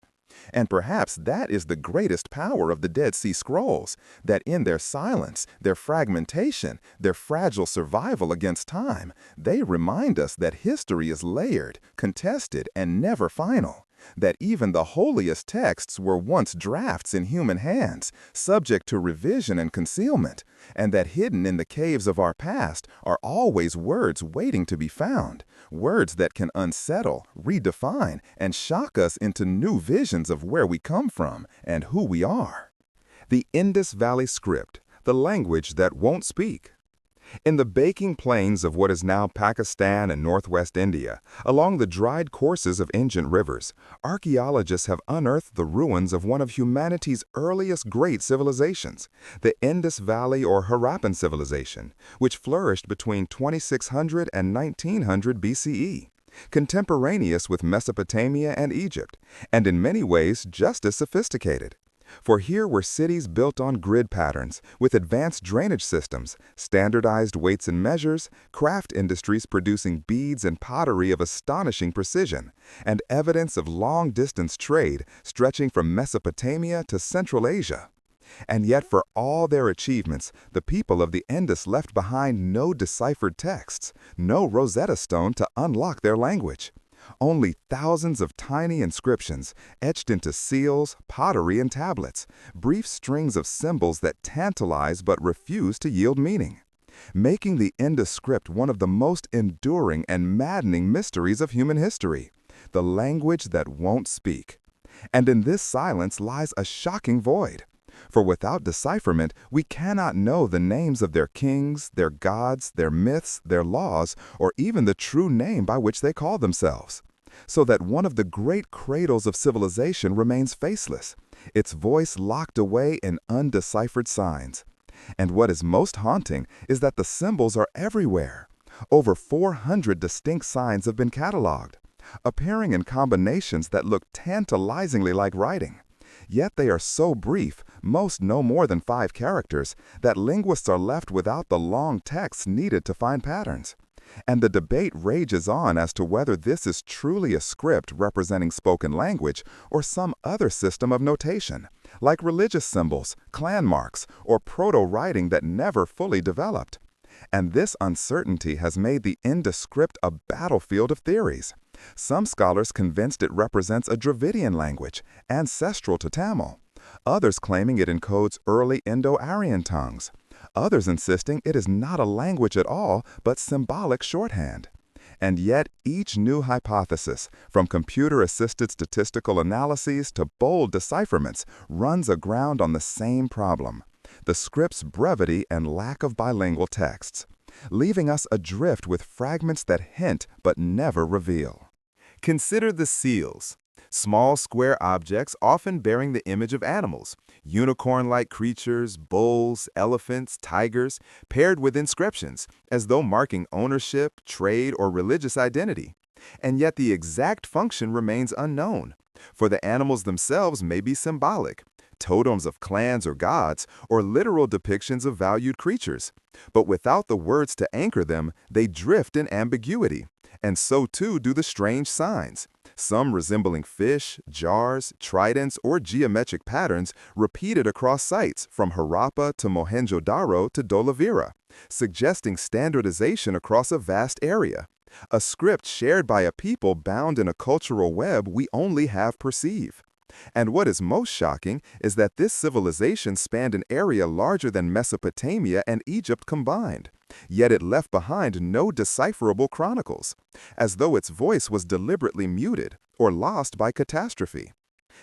A: And perhaps that is the greatest power of the Dead Sea Scrolls, that in their silence, their fragmentation, their fragile survival against time, they remind us that history is layered, contested, and never final. That even the holiest texts were once drafts in human hands, subject to revision and concealment, and that hidden in the caves of our past are always words waiting to be found, words that can unsettle, redefine, and shock us into new visions of where we come from and who we are. The Indus Valley Script, the language that won't speak. In the baking plains of what is now Pakistan and northwest India, along the dried courses of ancient rivers, archaeologists have unearthed the ruins of one of humanity's earliest great civilizations, the Indus Valley or Harappan civilization, which flourished between 2600 and 1900 BCE. Contemporaneous with Mesopotamia and Egypt, and in many ways just as sophisticated. For here were cities built on grid patterns, with advanced drainage systems, standardized weights and measures, craft industries producing beads and pottery of astonishing precision, and evidence of long-distance trade stretching from Mesopotamia to Central Asia. And yet for all their achievements, the people of the Indus left behind no deciphered texts, no Rosetta Stone to unlock their language. Only thousands of tiny inscriptions etched into seals, pottery, and tablets, brief strings of symbols that tantalize but refuse to yield meaning, making the Indus script one of the most enduring and maddening mysteries of human history, the language that won't speak. And in this silence lies a shocking void. For without decipherment, we cannot know the names of their kings, their gods, their myths, their laws, or even the true name by which they call themselves. So that one of the great cradles of civilization remains faceless, its voice locked away in undeciphered signs. And what is most haunting is that the symbols are everywhere. Over 400 distinct signs have been cataloged, appearing in combinations that look tantalizingly like writing. Yet they are so brief, most no more than 5 characters, that linguists are left without the long texts needed to find patterns. And the debate rages on as to whether this is truly a script representing spoken language or some other system of notation, like religious symbols, clan marks, or proto-writing that never fully developed. And this uncertainty has made the Indus script a battlefield of theories. Some scholars convinced it represents a Dravidian language, ancestral to Tamil. Others claiming it encodes early Indo-Aryan tongues. Others insisting it is not a language at all, but symbolic shorthand. And yet, each new hypothesis, from computer-assisted statistical analyses to bold decipherments, runs aground on the same problem: the script's brevity and lack of bilingual texts, leaving us adrift with fragments that hint but never reveal. Consider the seals, small square objects often bearing the image of animals, unicorn-like creatures, bulls, elephants, tigers, paired with inscriptions, as though marking ownership, trade, or religious identity. And yet the exact function remains unknown, for the animals themselves may be symbolic, totems of clans or gods, or literal depictions of valued creatures. But without the words to anchor them, they drift in ambiguity. And so too do the strange signs, some resembling fish, jars, tridents, or geometric patterns repeated across sites from Harappa to Mohenjo-Daro to Dolavira, suggesting standardization across a vast area. A script shared by a people bound in a cultural web we only half perceive. And what is most shocking is that this civilization spanned an area larger than Mesopotamia and Egypt combined, yet it left behind no decipherable chronicles, as though its voice was deliberately muted or lost by catastrophe.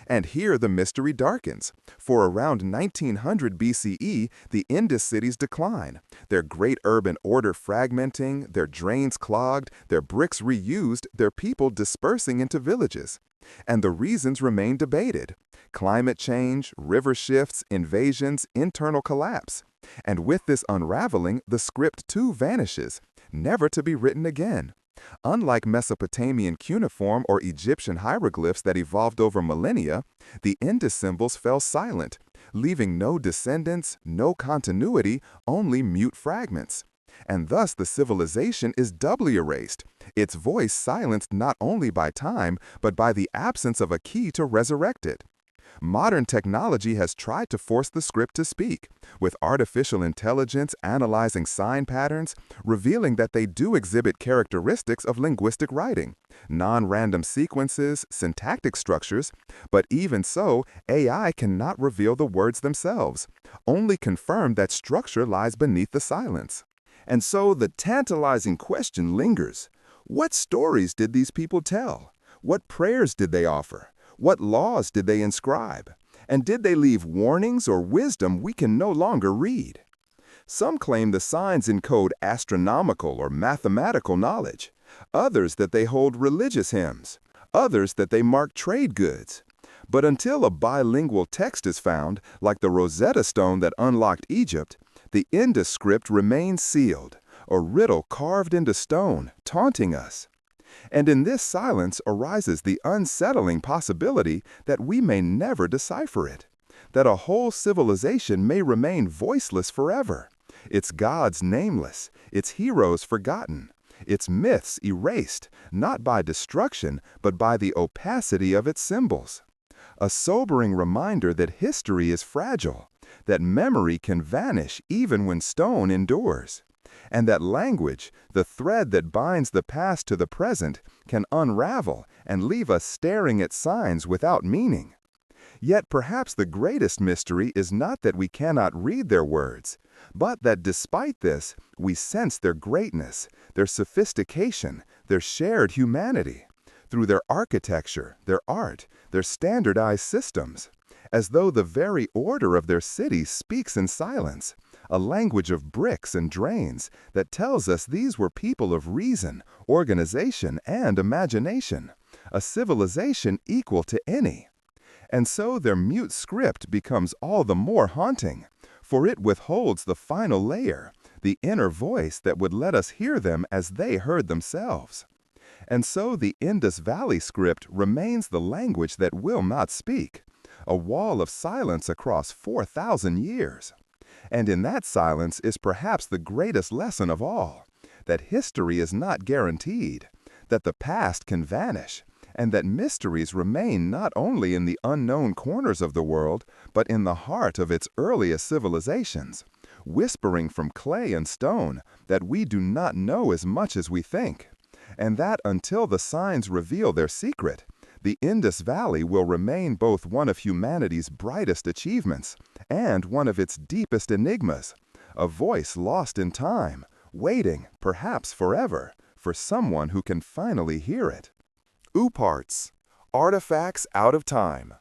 A: And here the mystery darkens, for around 1900 BCE, the Indus cities decline, their great urban order fragmenting, their drains clogged, their bricks reused, their people dispersing into villages. And the reasons remain debated: climate change, river shifts, invasions, internal collapse. And with this unraveling, the script too vanishes, never to be written again. Unlike Mesopotamian cuneiform or Egyptian hieroglyphs that evolved over millennia, the Indus symbols fell silent, leaving no descendants, no continuity, only mute fragments. And thus the civilization is doubly erased, its voice silenced not only by time, but by the absence of a key to resurrect it. Modern technology has tried to force the script to speak, with artificial intelligence analyzing sign patterns, revealing that they do exhibit characteristics of linguistic writing, non-random sequences, syntactic structures, but even so, AI cannot reveal the words themselves, only confirm that structure lies beneath the silence. And so the tantalizing question lingers. What stories did these people tell? What prayers did they offer? What laws did they inscribe? And did they leave warnings or wisdom we can no longer read? Some claim the signs encode astronomical or mathematical knowledge, others that they hold religious hymns, others that they mark trade goods. But until a bilingual text is found, like the Rosetta Stone that unlocked Egypt, the Indus script remains sealed, a riddle carved into stone, taunting us. And in this silence arises the unsettling possibility that we may never decipher it, that a whole civilization may remain voiceless forever, its gods nameless, its heroes forgotten, its myths erased, not by destruction, but by the opacity of its symbols. A sobering reminder that history is fragile, that memory can vanish even when stone endures, and that language, the thread that binds the past to the present, can unravel and leave us staring at signs without meaning. Yet perhaps the greatest mystery is not that we cannot read their words, but that despite this, we sense their greatness, their sophistication, their shared humanity, through their architecture, their art, their standardized systems, as though the very order of their city speaks in silence, a language of bricks and drains that tells us these were people of reason, organization, and imagination, a civilization equal to any. And so their mute script becomes all the more haunting, for it withholds the final layer, the inner voice that would let us hear them as they heard themselves. And so the Indus Valley script remains the language that will not speak, a wall of silence across 4,000 years. And in that silence is perhaps the greatest lesson of all, that history is not guaranteed, that the past can vanish, and that mysteries remain not only in the unknown corners of the world, but in the heart of its earliest civilizations, whispering from clay and stone that we do not know as much as we think, and that until the signs reveal their secret, the Indus Valley will remain both one of humanity's brightest achievements and one of its deepest enigmas, a voice lost in time, waiting, perhaps forever, for someone who can finally hear it. Ooparts, artifacts out of time.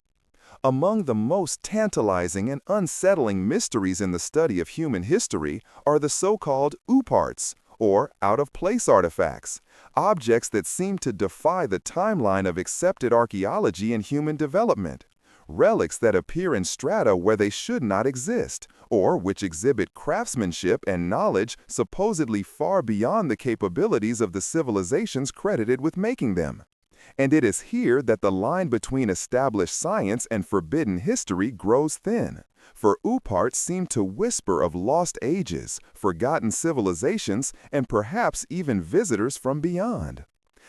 A: Among the most tantalizing and unsettling mysteries in the study of human history are the so-called Ooparts, or out-of-place artifacts, objects that seem to defy the timeline of accepted archaeology and human development, relics that appear in strata where they should not exist, or which exhibit craftsmanship and knowledge supposedly far beyond the capabilities of the civilizations credited with making them. And it is here that the line between established science and forbidden history grows thin, for Ooparts seem to whisper of lost ages, forgotten civilizations, and perhaps even visitors from beyond.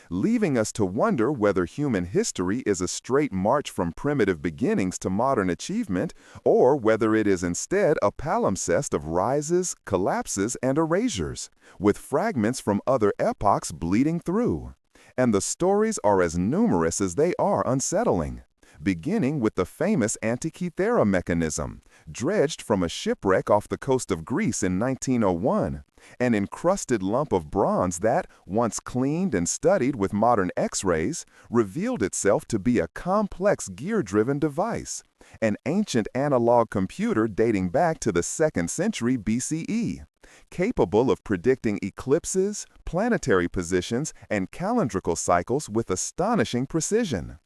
A: leaving us to wonder whether human history is a straight march from primitive beginnings to modern achievement, or whether it is instead a palimpsest of rises, collapses, and erasures, with fragments from other epochs bleeding through. And the stories are as numerous as they are unsettling, beginning with the famous Antikythera mechanism, dredged from a shipwreck off the coast of Greece in 1901, an encrusted lump of bronze that, once cleaned and studied with modern X-rays, revealed itself to be a complex gear-driven device, an ancient analog computer dating back to the 2nd century BCE, capable of predicting eclipses, planetary positions, and calendrical cycles with astonishing precision.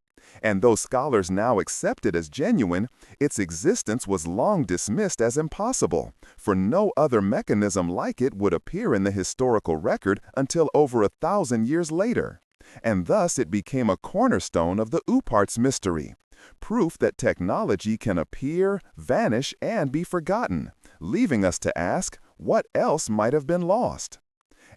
A: And though scholars now accept it as genuine, its existence was long dismissed as impossible, for no other mechanism like it would appear in the historical record until over 1,000 years later. And thus it became a cornerstone of the Ooparts mystery, proof that technology can appear, vanish, and be forgotten, leaving us to ask, what else might have been lost?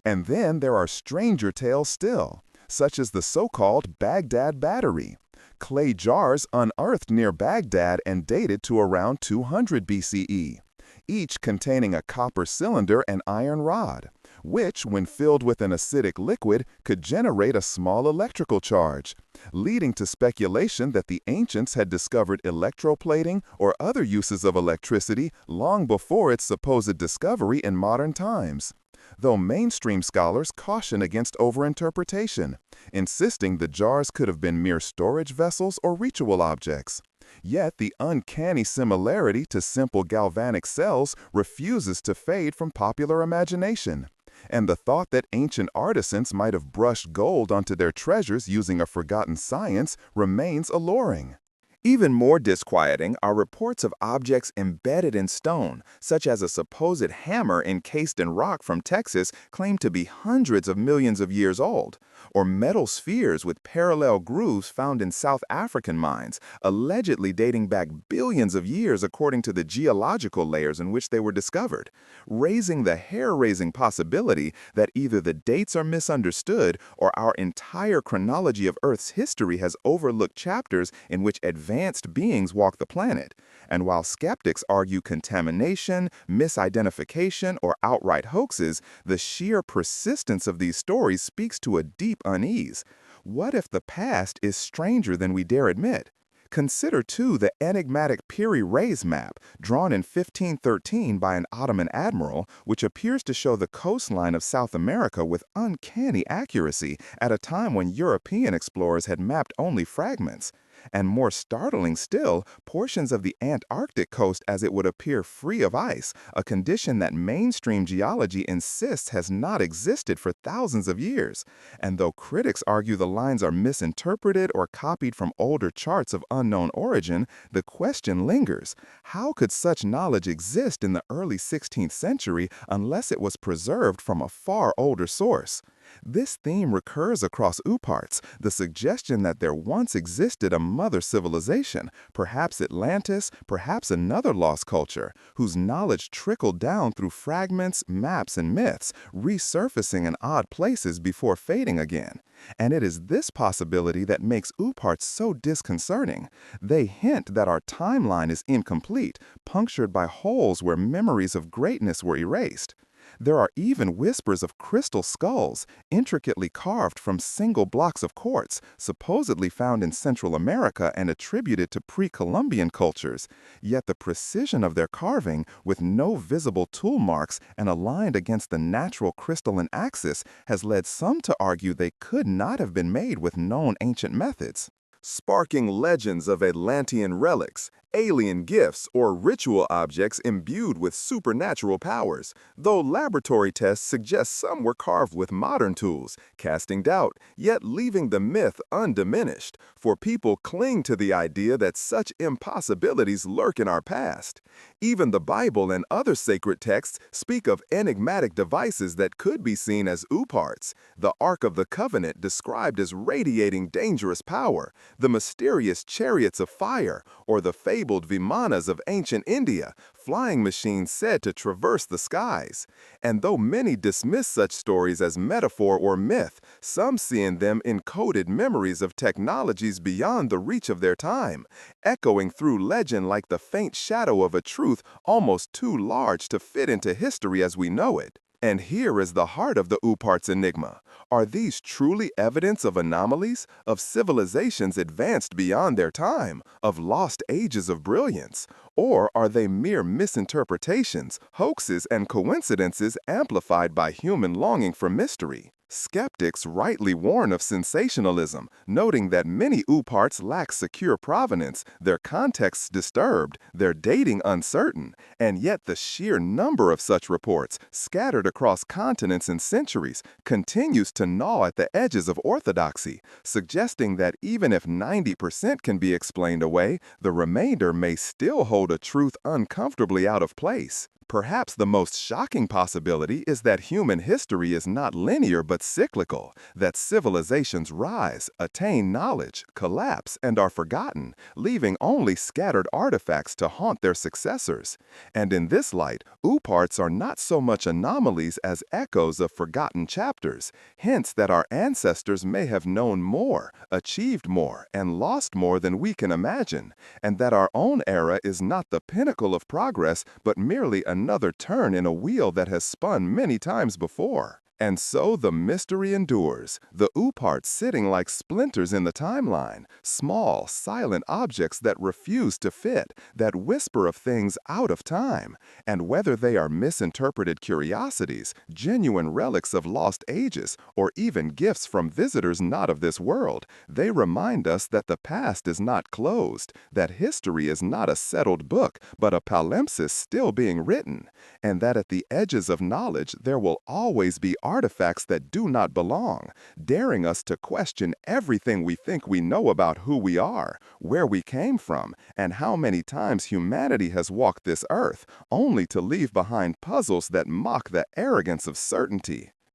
A: And then there are stranger tales still, such as the so-called Baghdad Battery, clay jars unearthed near Baghdad and dated to around 200 BCE, each containing a copper cylinder and iron rod, which, when filled with an acidic liquid, could generate a small electrical charge, leading to speculation that the ancients had discovered electroplating or other uses of electricity long before its supposed discovery in modern times, though mainstream scholars caution against overinterpretation, insisting the jars could have been mere storage vessels or ritual objects. Yet the uncanny similarity to simple galvanic cells refuses to fade from popular imagination, and the thought that ancient artisans might have brushed gold onto their treasures using a forgotten science remains alluring. Even more disquieting are reports of objects embedded in stone, such as a supposed hammer encased in rock from Texas claimed to be hundreds of millions of years old, or metal spheres with parallel grooves found in South African mines, allegedly dating back billions of years according to the geological layers in which they were discovered, raising the hair-raising possibility that either the dates are misunderstood or our entire chronology of Earth's history has overlooked chapters in which advanced beings walk the planet. And while skeptics argue contamination, misidentification, or outright hoaxes, the sheer persistence of these stories speaks to a deep unease. What if the past is stranger than we dare admit? Consider, too, the enigmatic Piri Reis map, drawn in 1513 by an Ottoman admiral, which appears to show the coastline of South America with uncanny accuracy at a time when European explorers had mapped only fragments. And more startling still, portions of the Antarctic coast as it would appear free of ice, a condition that mainstream geology insists has not existed for thousands of years. And though critics argue the lines are misinterpreted or copied from older charts of unknown origin, the question lingers. How could such knowledge exist in the early 16th century unless it was preserved from a far older source? This theme recurs across Ooparts, the suggestion that there once existed a mother civilization, perhaps Atlantis, perhaps another lost culture, whose knowledge trickled down through fragments, maps, and myths, resurfacing in odd places before fading again. And it is this possibility that makes Ooparts so disconcerting. They hint that our timeline is incomplete, punctured by holes where memories of greatness were erased. There are even whispers of crystal skulls, intricately carved from single blocks of quartz, supposedly found in Central America and attributed to pre-Columbian cultures. Yet the precision of their carving, with no visible tool marks and aligned against the natural crystalline axis, has led some to argue they could not have been made with known ancient methods, sparking legends of Atlantean relics, alien gifts, or ritual objects imbued with supernatural powers, though laboratory tests suggest some were carved with modern tools, casting doubt, yet leaving the myth undiminished, for people cling to the idea that such impossibilities lurk in our past. Even the Bible and other sacred texts speak of enigmatic devices that could be seen as Ooparts, the Ark of the Covenant described as radiating dangerous power, the mysterious chariots of fire, or the fabled vimanas of ancient India, flying machines said to traverse the skies. And though many dismiss such stories as metaphor or myth, some see in them encoded memories of technologies beyond the reach of their time, echoing through legend like the faint shadow of a truth almost too large to fit into history as we know it. And here is the heart of the Ooparts enigma. Are these truly evidence of anomalies, of civilizations advanced beyond their time, of lost ages of brilliance? Or are they mere misinterpretations, hoaxes, and coincidences amplified by human longing for mystery? Skeptics rightly warn of sensationalism, noting that many Ooparts lack secure provenance, their contexts disturbed, their dating uncertain, and yet the sheer number of such reports, scattered across continents and centuries, continues to gnaw at the edges of orthodoxy, suggesting that even if 90% can be explained away, the remainder may still hold a truth uncomfortably out of place. Perhaps the most shocking possibility is that human history is not linear but cyclical, that civilizations rise, attain knowledge, collapse, and are forgotten, leaving only scattered artifacts to haunt their successors. And in this light, Ooparts are not so much anomalies as echoes of forgotten chapters, hints that our ancestors may have known more, achieved more, and lost more than we can imagine, and that our own era is not the pinnacle of progress but merely another turn in a wheel that has spun many times before. And so the mystery endures, the Ooparts sitting like splinters in the timeline, small, silent objects that refuse to fit, that whisper of things out of time. And whether they are misinterpreted curiosities, genuine relics of lost ages, or even gifts from visitors not of this world, they remind us that the past is not closed, that history is not a settled book, but a palimpsest still being written, and that at the edges of knowledge there will always be artifacts that do not belong, daring us to question everything we think we know about who we are, where we came from, and how many times humanity has walked this earth, only to leave behind puzzles that mock the arrogance of certainty.